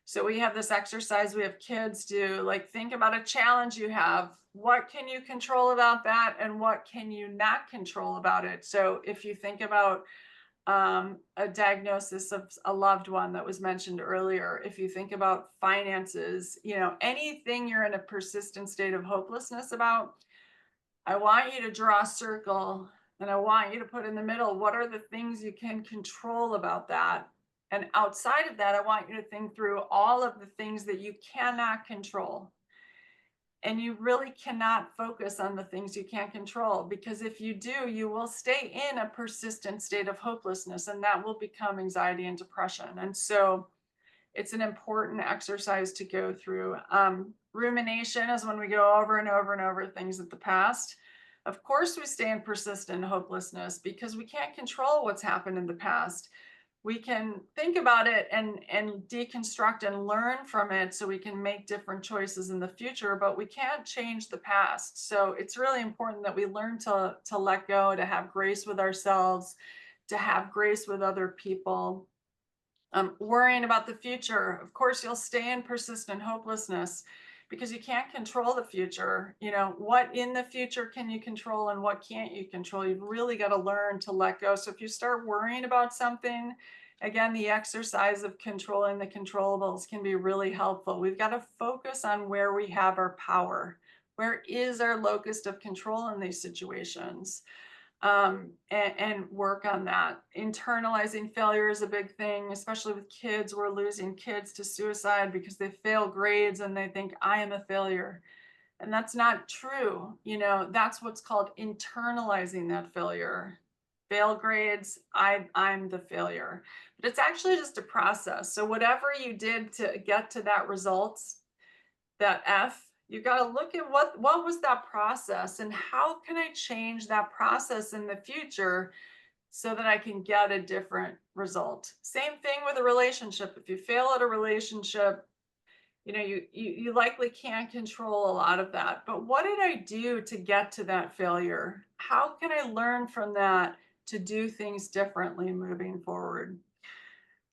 So we have this exercise we have kids do, like think about a challenge you have. What can you control about that? And what can you not control about it? So if you think about a diagnosis of a loved one that was mentioned earlier, if you think about finances, you know, anything you're in a persistent state of hopelessness about, I want you to draw a circle and I want you to put in the middle, what are the things you can control about that? And outside of that, I want you to think through all of the things that you cannot control. And you really cannot focus on the things you can't control, because if you do, you will stay in a persistent state of hopelessness, and that will become anxiety and depression. And so it's an important exercise to go through. Rumination is when we go over and over and over things of the past. Of course, we stay in persistent hopelessness because we can't control what's happened in the past. We can think about it and deconstruct and learn from it so we can make different choices in the future, but we can't change the past. So it's really important that we learn to let go, to have grace with ourselves, to have grace with other people. Worrying about the future, of course, you'll stay in persistent hopelessness because you can't control the future. You know, what in the future can you control and what can't you control? You've really got to learn to let go. So if you start worrying about something, again, the exercise of controlling the controllables can be really helpful. We've got to focus on where we have our power. Where is our locus of control in these situations? And work on that. Internalizing failure is a big thing, especially with kids. We're losing kids to suicide because they fail grades and they think I am a failure. And that's not true. You know, that's what's called internalizing that failure. Fail grades, I'm the failure. But it's actually just a process. So whatever you did to get to that result, that F, you got to look at what was that process and how can I change that process in the future so that I can get a different result. Same thing with a relationship. If you fail at a relationship, you know, you likely can't control a lot of that. But what did I do to get to that failure? How can I learn from that to do things differently moving forward?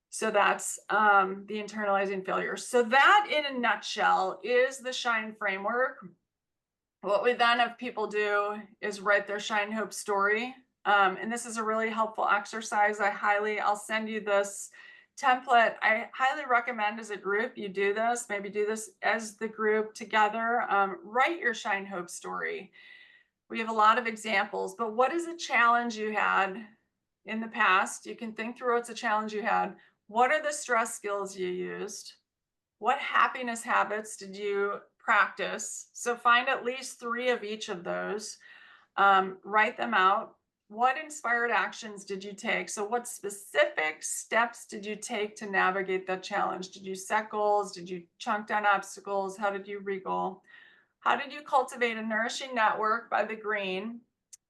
So that's the internalizing failure. So that in a nutshell is the SHINE framework. What we then have people do is write their SHINE Hope story. And this is a really helpful exercise. I'll send you this template. I highly recommend as a group you do this, maybe do this as the group together. Write your SHINE Hope story. We have a lot of examples, but what is a challenge you had in the past? You can think through what's a challenge you had. What are the stress skills you used? What happiness habits did you practice? So find at least 3 of each of those. Write them out. What inspired actions did you take? So what specific steps did you take to navigate that challenge? Did you set goals? Did you chunk down obstacles? How did you re-goal? How did you cultivate a nourishing network by the green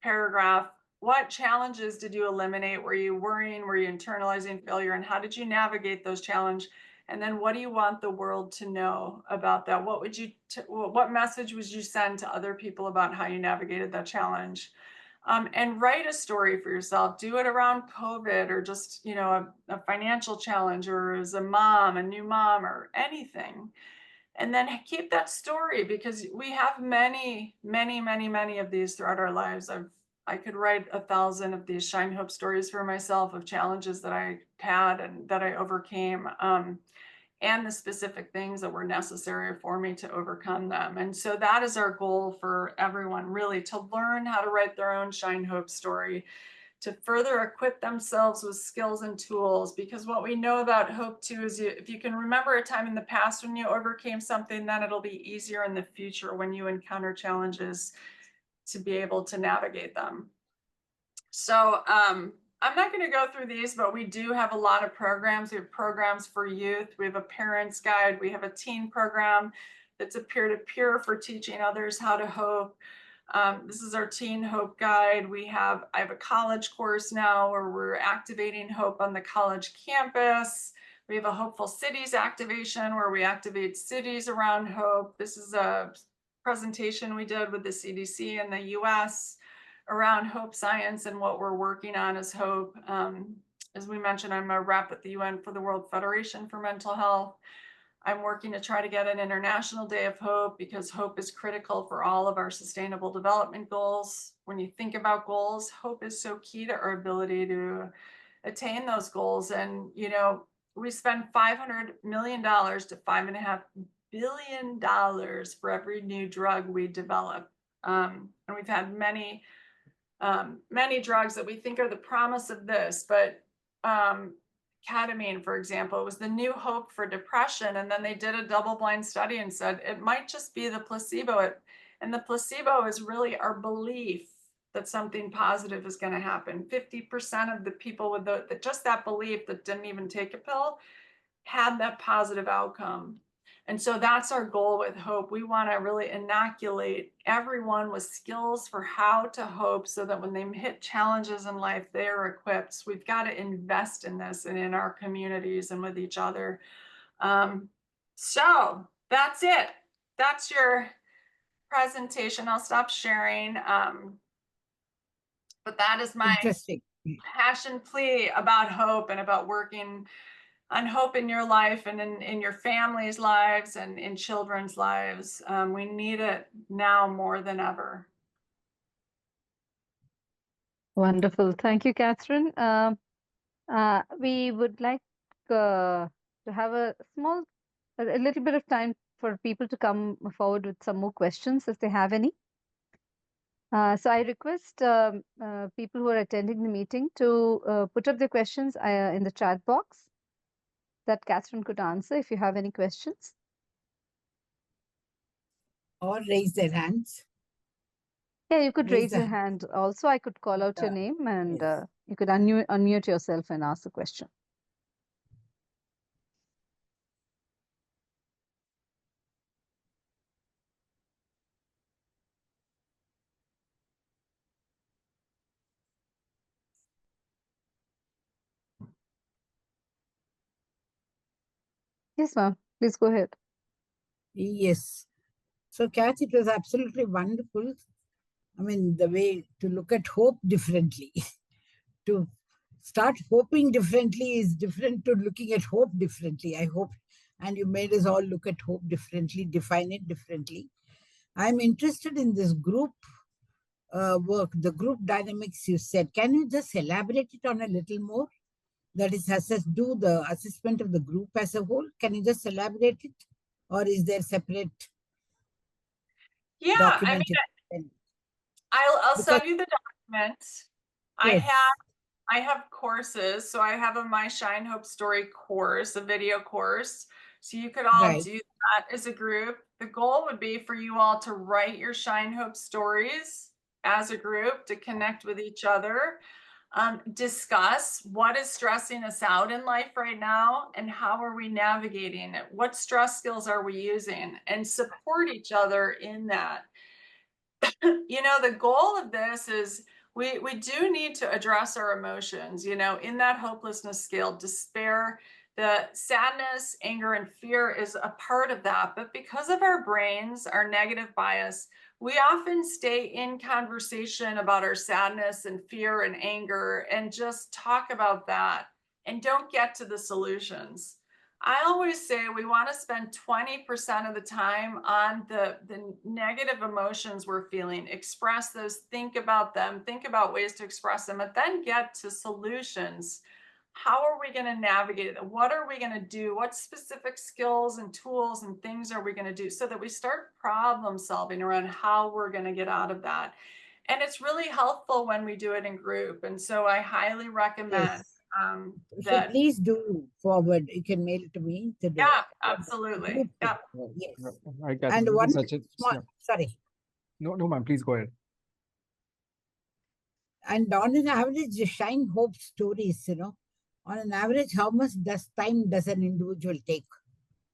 paragraph? What challenges did you eliminate? Were you worrying? Were you internalizing failure? And how did you navigate those challenges? And then what do you want the world to know about that? What message would you send to other people about how you navigated that challenge? And write a story for yourself. Do it around COVID or just, you know, a financial challenge or as a mom, a new mom or anything. And then keep that story because we have many, many, many, many of these throughout our lives. I could write 1,000 of these SHINE Hope stories for myself of challenges that I had and that I overcame, and the specific things that were necessary for me to overcome them. And so that is our goal for everyone, really, to learn how to write their own SHINE Hope story, to further equip themselves with skills and tools. Because what we know about hope too is if you can remember a time in the past when you overcame something, then it'll be easier in the future when you encounter challenges to be able to navigate them. So I'm not going to go through these, but we do have a lot of programs. We have programs for youth. We have a parents guide. We have a teen program that's a peer-to-peer for teaching others how to hope. This is our Teen Hope Guide. I have a college course now where we're activating hope on the college campus. We have a Hopeful Cities activation where we activate cities around hope. This is a presentation we did with the CDC in the US around hope science and what we're working on as hope. As we mentioned, I'm a rep at the UN for the World Federation for Mental Health. I'm working to try to get an International Day of Hope because hope is critical for all of our sustainable development goals. When you think about goals, hope is so key to our ability to attain those goals. And, you know, we spend $500 million to $5.5 billion for every new drug we develop. And we've had many drugs that we think are the promise of this, but ketamine, for example. It was the new hope for depression. And then they did a double-blind study and said it might just be the placebo. And the placebo is really our belief that something positive is going to happen. 50% of the people with just that belief that didn't even take a pill had that positive outcome. And so that's our goal with hope. We want to really inoculate everyone with skills for how to hope so that when they hit challenges in life, they are equipped. We've got to invest in this and in our communities and with each other. So that's it. That's your presentation. I'll stop sharing. But that is my Interesting. passion plea about hope and about working on hope in your life and in your family's lives and in children's lives. We need it now more than ever. Wonderful. Thank you, Kathryn. We would like to have a little bit of time for people to come forward with some more questions if they have any. So I request people who are attending the meeting to put up their questions in the chat box that Kathryn could answer if you have any questions. Or raise their hands. Yeah, you could raise the your hand. Also, I could call out your name and yes. you could unmute yourself and ask the question. Yes, ma'am. Please go ahead. Yes. So, Kath, it was absolutely wonderful. I mean, the way to look at hope differently. To start hoping differently is different to looking at hope differently, I hope. And you made us all look at hope differently, define it differently. I'm interested in this group work, the group dynamics you said. Can you just elaborate it on a little more? That is, do the assessment of the group as a whole. Can you just elaborate it? Or is there separate document? I'll send you the document. Yes. I have courses. So I have a My Shine Hope Story course, a video course. So you could all do that as a group. The goal would be for you all to write your Shine Hope stories as a group to connect with each other. Discuss what is stressing us out in life right now and how are we navigating it? What stress skills are we using? And support each other in that. You know, the goal of this is we do need to address our emotions, you know, in that hopelessness scale. Despair, the sadness, anger, and fear is a part of that. But because of our brains, our negative bias, we often stay in conversation about our sadness and fear and anger and just talk about that and don't get to the solutions. I always say we want to spend 20% of the time on the negative emotions we're feeling, express those, think about them, think about ways to express them, and then get to solutions. How are we going to navigate it? What are we going to do? What specific skills and tools and things are we going to do so that we start problem solving around how we're going to get out of that? And it's really helpful when we do it in group. And so I highly recommend so please do forward. You can mail it to me. Absolutely. Yeah. Yes. Right, and one small, sorry. No, ma'am, please go ahead. And on an average, Shine Hope stories, you know, on an average, how much time does an individual take?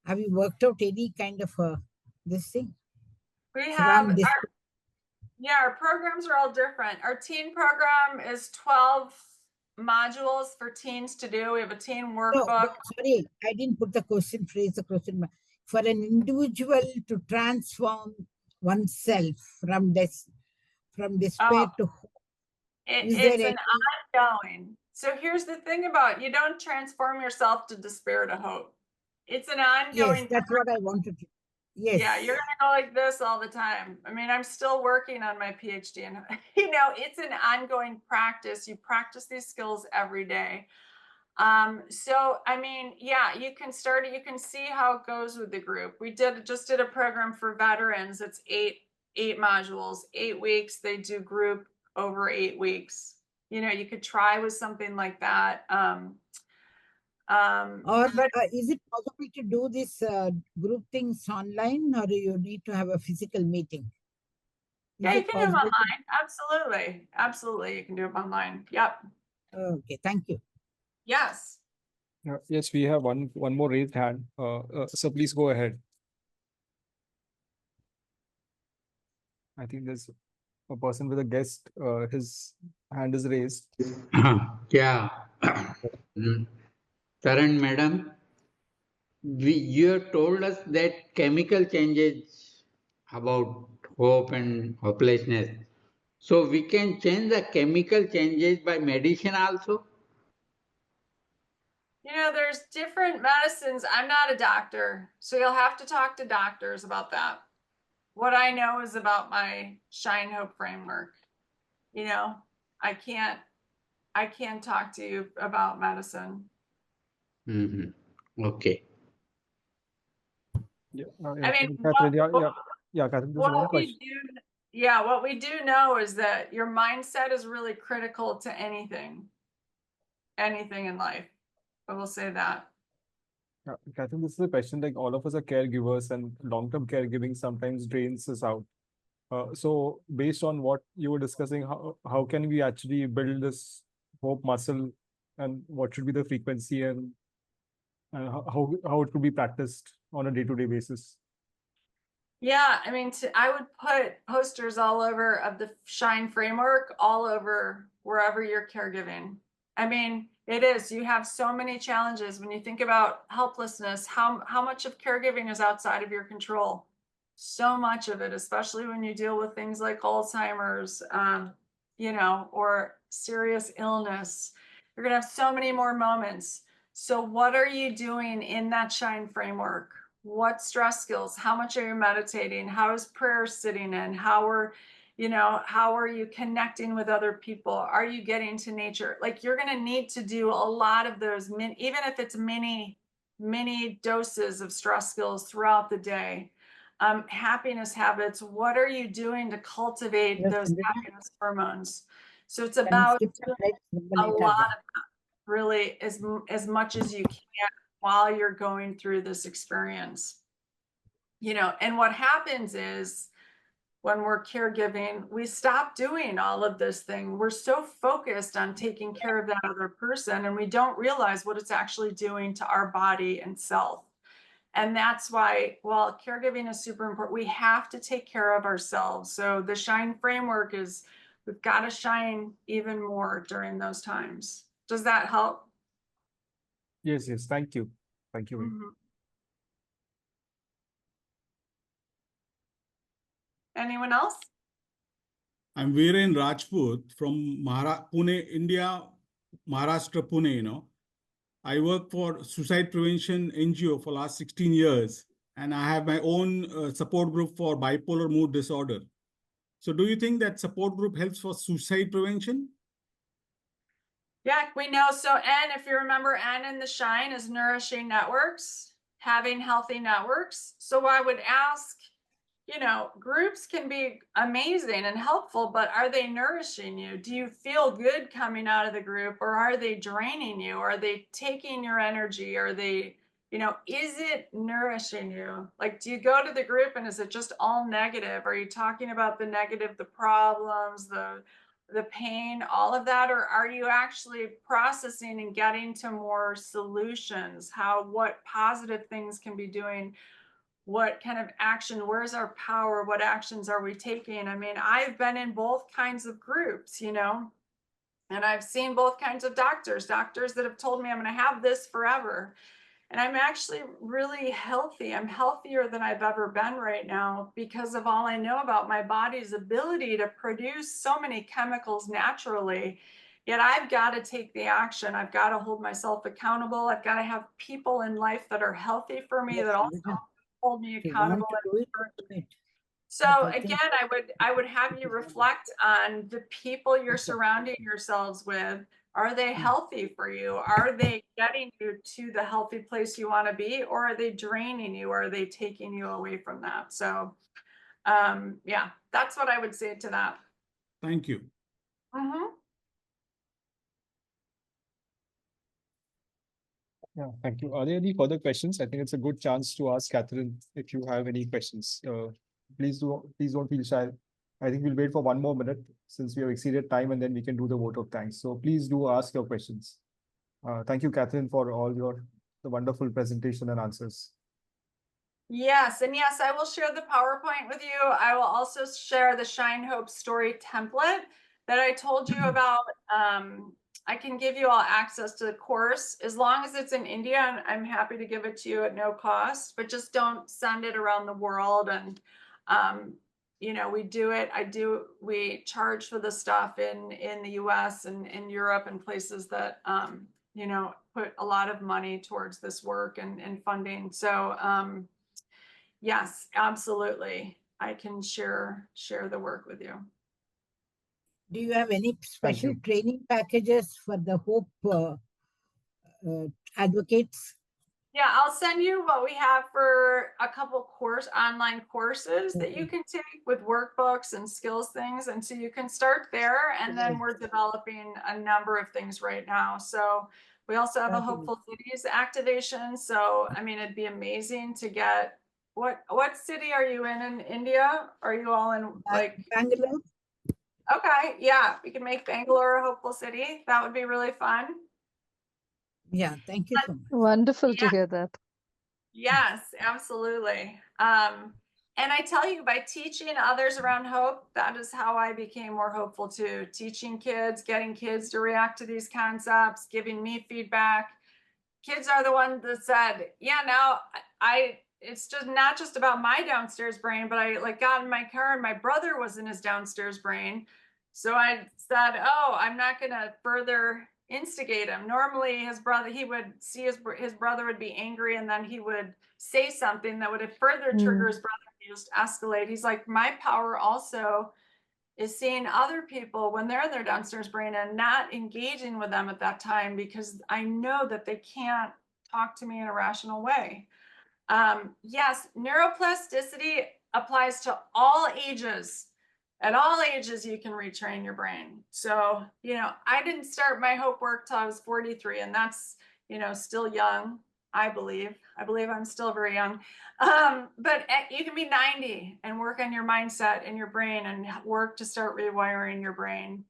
Have you worked out any kind of this thing? We have our programs are all different. Our teen program is 12 modules for teens to do. We have a teen workbook. No, sorry, I didn't put the question phrase, the question. For an individual to transform oneself from despair to hope. It's an ongoing. So here's the thing about you don't transform yourself to despair to hope. It's an ongoing. Yes, that's what I wanted to. Yes. Yeah, you're gonna go like this all the time. I mean, I'm still working on my PhD, and you know, it's an ongoing practice. You practice these skills every day. So I mean, yeah, you can start it. You can see how it goes with the group. We just did a program for veterans. It's eight modules, 8 weeks. They do group over 8 weeks. You know, you could try with something like that. Or But is it possible to do this group things online, or do you need to have a physical meeting? yeah, Is you it can do them possible? online. Absolutely. Absolutely. You can do them online. Yep. Okay, thank you. Yes. Yes, we have one more raised hand. So please go ahead. I think there's a person with a guest. His hand is raised. Yeah. Karan madam, you have told us that chemical changes about hope and hopelessness. So we can change the chemical changes by medicine also? You know, there's different medicines. I'm not a doctor, so you'll have to talk to doctors about that. What I know is about my Shine Hope framework. You know, I can't talk to you about medicine. Okay. Yeah, I mean, Kathryn, Kathryn, there's one question. What we do know is that your mindset is really critical to anything in life. I will say that. Kathryn, this is a question, like all of us are caregivers and long-term caregiving sometimes drains us out. So based on what you were discussing, how can we actually build this hope muscle, and what should be the frequency, and how it could be practiced on a day-to-day basis? Yeah, I mean, I would put posters all over of the Shine framework all over wherever you're caregiving. I mean, it is. You have so many challenges when you think about helplessness. How much of caregiving is outside of your control? So much of it, especially when you deal with things like Alzheimer's, you know, or serious illness. You're gonna have so many more moments. So, what are you doing in that Shine framework? What stress skills? How much are you meditating? How is prayer sitting in? How are you connecting with other people? Are you getting to nature? Like, you're going to need to do a lot of those, even if it's mini doses of stress skills throughout the day. Happiness habits. What are you doing to cultivate Yes, those Chandrika. happiness hormones? So it's Can you about skip the next number a later lot then? of really as much as you can while you're going through this experience. You know, and what happens is when we're caregiving, we stop doing all of this thing. We're so focused on taking care of that other person, and we don't realize what it's actually doing to our body and self. And that's why, while caregiving is super important, we have to take care of ourselves. So the Shine framework is, we've got to shine even more during those times. Does that help? Yes, thank you. Thank you. Mhm. Anyone else? I'm Viren Rajput from Pune, India, Maharashtra, Pune, you know. I work for suicide prevention NGO for last 16 years, and I have my own support group for bipolar mood disorder. So do you think that support group helps for suicide prevention? Yeah, we know. So N, if you remember, N in the Shine is nourishing networks, having healthy networks. So I would ask, you know, groups can be amazing and helpful, but are they nourishing you? Do you feel good coming out of the group, or are they draining you? Are they taking your energy? Are they, you know, is it nourishing you? Like, do you go to the group and is it just all negative? Are you talking about the negative, the problems, the pain, all of that? Or are you actually processing and getting to more solutions? What positive things can be doing? What kind of action, where's our power? What actions are we taking? I mean, I've been in both kinds of groups, you know, and I've seen both kinds of doctors that have told me I'm going to have this forever. And I'm actually really healthy. I'm healthier than I've ever been right now because of all I know about my body's ability to produce so many chemicals naturally. Yet I've got to take the action. I've got to hold myself accountable. I've got to have people in life that are healthy for me, Yes, that also Chandrika. hold me If you accountable. want to do it, do it. So But I think again, I would have you reflect on the people you're surrounding yourselves with. Are they healthy for you? Are they getting you to the healthy place you want to be, or are they draining you? Or are they taking you away from that? So yeah, that's what I would say to that. Thank you. Yeah, thank you. Are there any further questions? I think it's a good chance to ask Kathryn if you have any questions. Please don't feel shy. I think we'll wait for 1 more minute since we have exceeded time, and then we can do the vote of thanks. So please do ask your questions. Thank you, Kathryn, for all the wonderful presentation and answers. Yes, and yes, I will share the PowerPoint with you. I will also share the Shine Hope story template that I told you about. I can give you all access to the course as long as it's in India, and I'm happy to give it to you at no cost, but just don't send it around the world. And you know, we charge for the stuff in the US and in Europe and places that you know, put a lot of money towards this work and funding. So yes, absolutely. I can share the work with you. Do you have any special training packages for the Hope advocates? Yeah, I'll send you what we have for a couple online courses that you can take with workbooks and skills things. And so you can start there. And then we're developing a number of things right now. So we also have a Hopeful Cities activation. So, I mean, it'd be amazing to get, what city are you in India? Are you all in like Bangalore? Okay, yeah, we can make Bangalore a hopeful city. That would be really fun. Yeah, thank you so much. Wonderful to hear that. Yes, absolutely. And I tell you, by teaching others around hope, that is how I became more hopeful too. Teaching kids, getting kids to react to these concepts, giving me feedback. Kids are the ones that said, yeah, now it's just not just about my downstairs brain, but I like got in my car and my brother was in his downstairs brain. So I said, oh, I'm not going to further instigate him. Normally his brother, he would see his brother would be angry and then he would say something that would further trigger his brother and just escalate. He's like, my power also is seeing other people when they're in their downstairs brain and not engaging with them at that time, because I know that they can't talk to me in a rational way. Yes, neuroplasticity applies to all ages. At all ages, you can retrain your brain. So, you know, I didn't start my hope work till I was 43, and that's, you know, still young. I believe I'm still very young. But you can be 90 and work on your mindset and your brain and work to start rewiring your brain.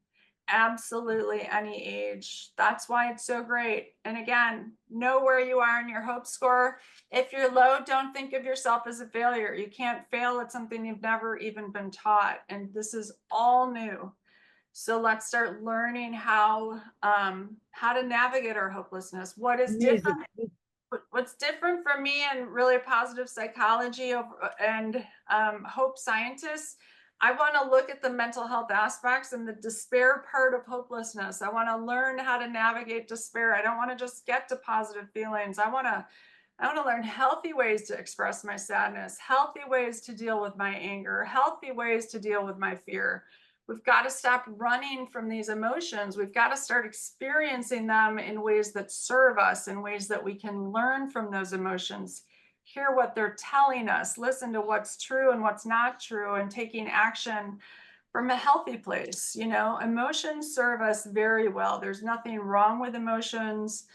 Absolutely, any age. That's why it's so great. And again, know where you are in your hope score. If you're low, don't think of yourself as a failure. You can't fail at something you've never even been taught. And this is all new. So let's start learning how to navigate our hopelessness. What is different? What's different for me and really positive psychology and hope scientists, I want to look at the mental health aspects and the despair part of hopelessness. I want to learn how to navigate despair. I don't want to just get to positive feelings. I want to learn healthy ways to express my sadness, healthy ways to deal with my anger, healthy ways to deal with my fear. We've got to stop running from these emotions. We've got to start experiencing them in ways that serve us, in ways that we can learn from those emotions, hear what they're telling us, listen to what's true and what's not true, and taking action from a healthy place. You know, emotions serve us very well. There's nothing wrong with emotions.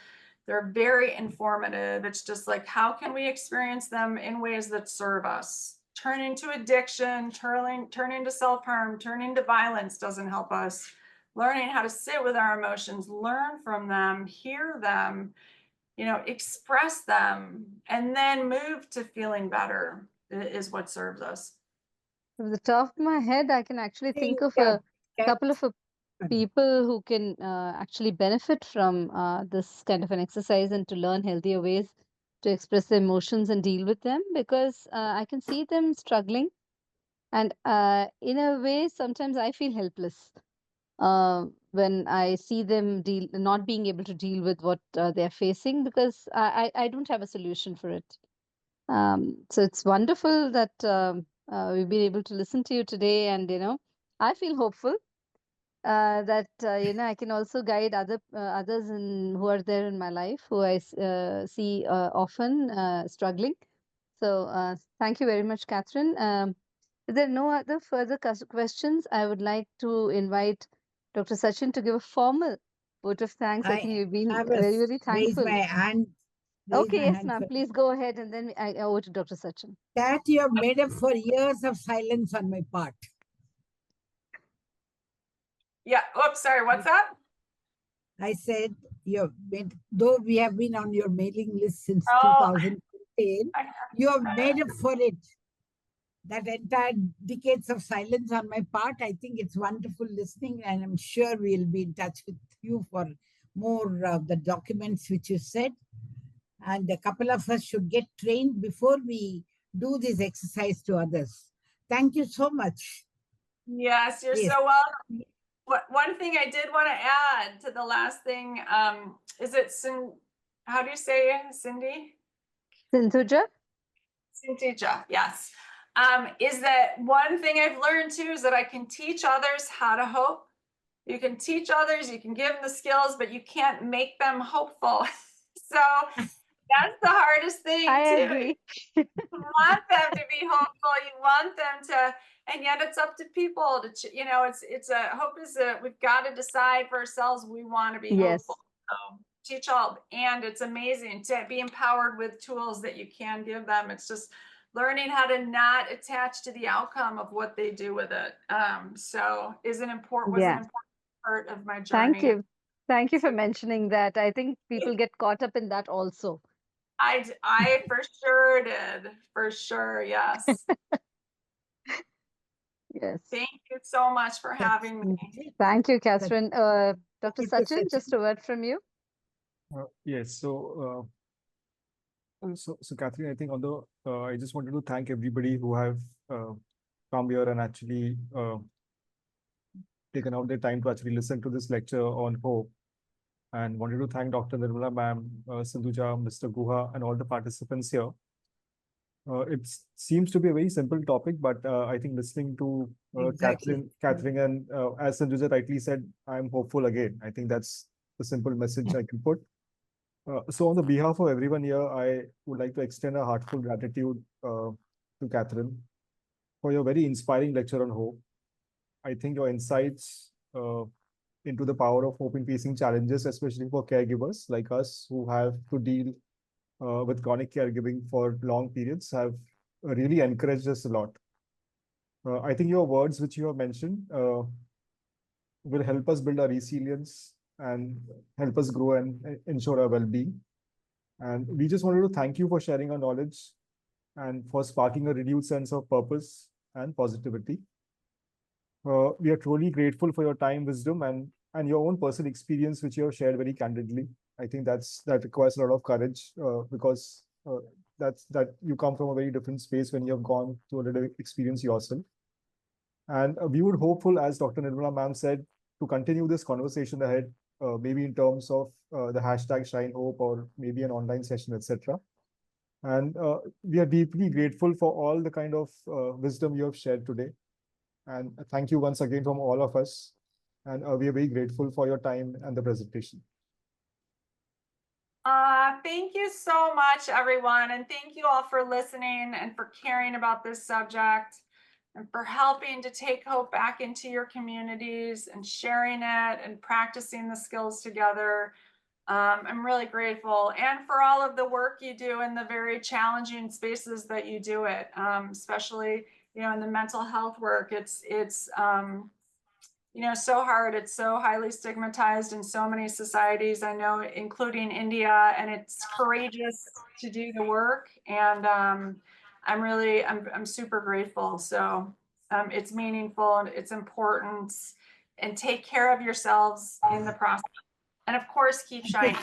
They're very informative. It's just like, how can we experience them in ways that serve us? Turning to addiction, turning to self-harm, turning to violence doesn't help us. Learning how to sit with our emotions, learn from them, hear them, you know, express them, and then move to feeling better is what serves us. From the top of my head, I can actually think of a couple of people who can actually benefit from this kind of an exercise and to learn healthier ways to express their emotions and deal with them, because I can see them struggling. And in a way, sometimes I feel helpless when I see them not being able to deal with what they're facing, because I don't have a solution for it. So it's wonderful that we've been able to listen to you today, and I feel hopeful that I can also guide others who are there in my life, who I see often struggling. So thank you very much, Kathryn. If there are no other further questions, I would like to invite Dr. Sachin to give a formal vote of thanks. I think you've been very, very thankful. Raise my hand raise Okay, my yes, hand ma'am. for Please go ahead, and then I over to Dr. Sachin. that. You have made up for years of silence on my part. Yeah. Oops, sorry. What's that? I said, you have made, though we have been on your mailing list since Oh, 2015, you have made up for it. That entire decades of silence on my part, I think it's wonderful listening, and I'm sure we'll be in touch with you for more of the documents which you said. And a couple of us should get trained before we do this exercise to others. Thank you so much. yes, you're Yes. so welcome. One thing I did want to add to the last thing, is it how do you say it, Cindy? Sindhuja? Sintija, yes. Is that one thing I've learned too, is that I can teach others how to hope. You can teach others, you can give them the skills, but you can't make them hopeful. So that's the hardest thing I too. agree. You want them to be hopeful, you want them to, and yet it's up to people to, it's a hope is a, we've got to decide for ourselves, we want to be Yes. hopeful. So teach all, and it's amazing to be empowered with tools that you can give them. It's just learning how to not attach to the outcome of what they do with it. So was an important part of my journey. Thank you. Thank you for mentioning that. I think people get caught up in that also. I for sure did. For sure, yes. Yes. Thank you so much for having me. Thank you, Kathryn. Dr. Thank you, Sachin, just a word from you. Yes, so Kathryn, I think on the I just wanted to thank everybody who have come here and actually taken out their time to actually listen to this lecture on hope, and wanted to thank Dr. Nirmala ma'am, Sindhuja, Mr. Guha, and all the participants here. It seems to be a very simple topic, but I think listening to Exactly. Kathryn, and as Sindhuja rightly said, I'm hopeful again. I think that's the simple message I can put. So on the behalf of everyone here, I would like to extend a heartfelt gratitude to Kathryn for your very inspiring lecture on hope. I think your insights into the power of hope in facing challenges, especially for caregivers like us who have to deal with chronic caregiving for long periods, have really encouraged us a lot. I think your words, which you have mentioned, will help us build our resilience and help us grow and ensure our well-being. And we just wanted to thank you for sharing our knowledge and for sparking a renewed sense of purpose and positivity. We are truly grateful for your time, wisdom, and your own personal experience, which you have shared very candidly. I think that requires a lot of courage because that you come from a very different space when you have gone through a little experience yourself. And we would hopeful, as Dr. Nirmala ma'am said, to continue this conversation ahead, maybe in terms of the hashtag Shine Hope or maybe an online session, etc. And we are deeply grateful for all the kind of wisdom you have shared today. And thank you once again from all of us. And we are very grateful for your time and the presentation. Thank you so much, everyone. And thank you all for listening and for caring about this subject and for helping to take hope back into your communities and sharing it and practicing the skills together. I'm really grateful, and for all of the work you do in the very challenging spaces that you do it, especially, in the mental health work. It's so hard. It's so highly stigmatized in so many societies, I know, including India, and it's courageous to do the work. And I'm super grateful. So it's meaningful and it's important, and take care of yourselves in the process. And of course, keep shining.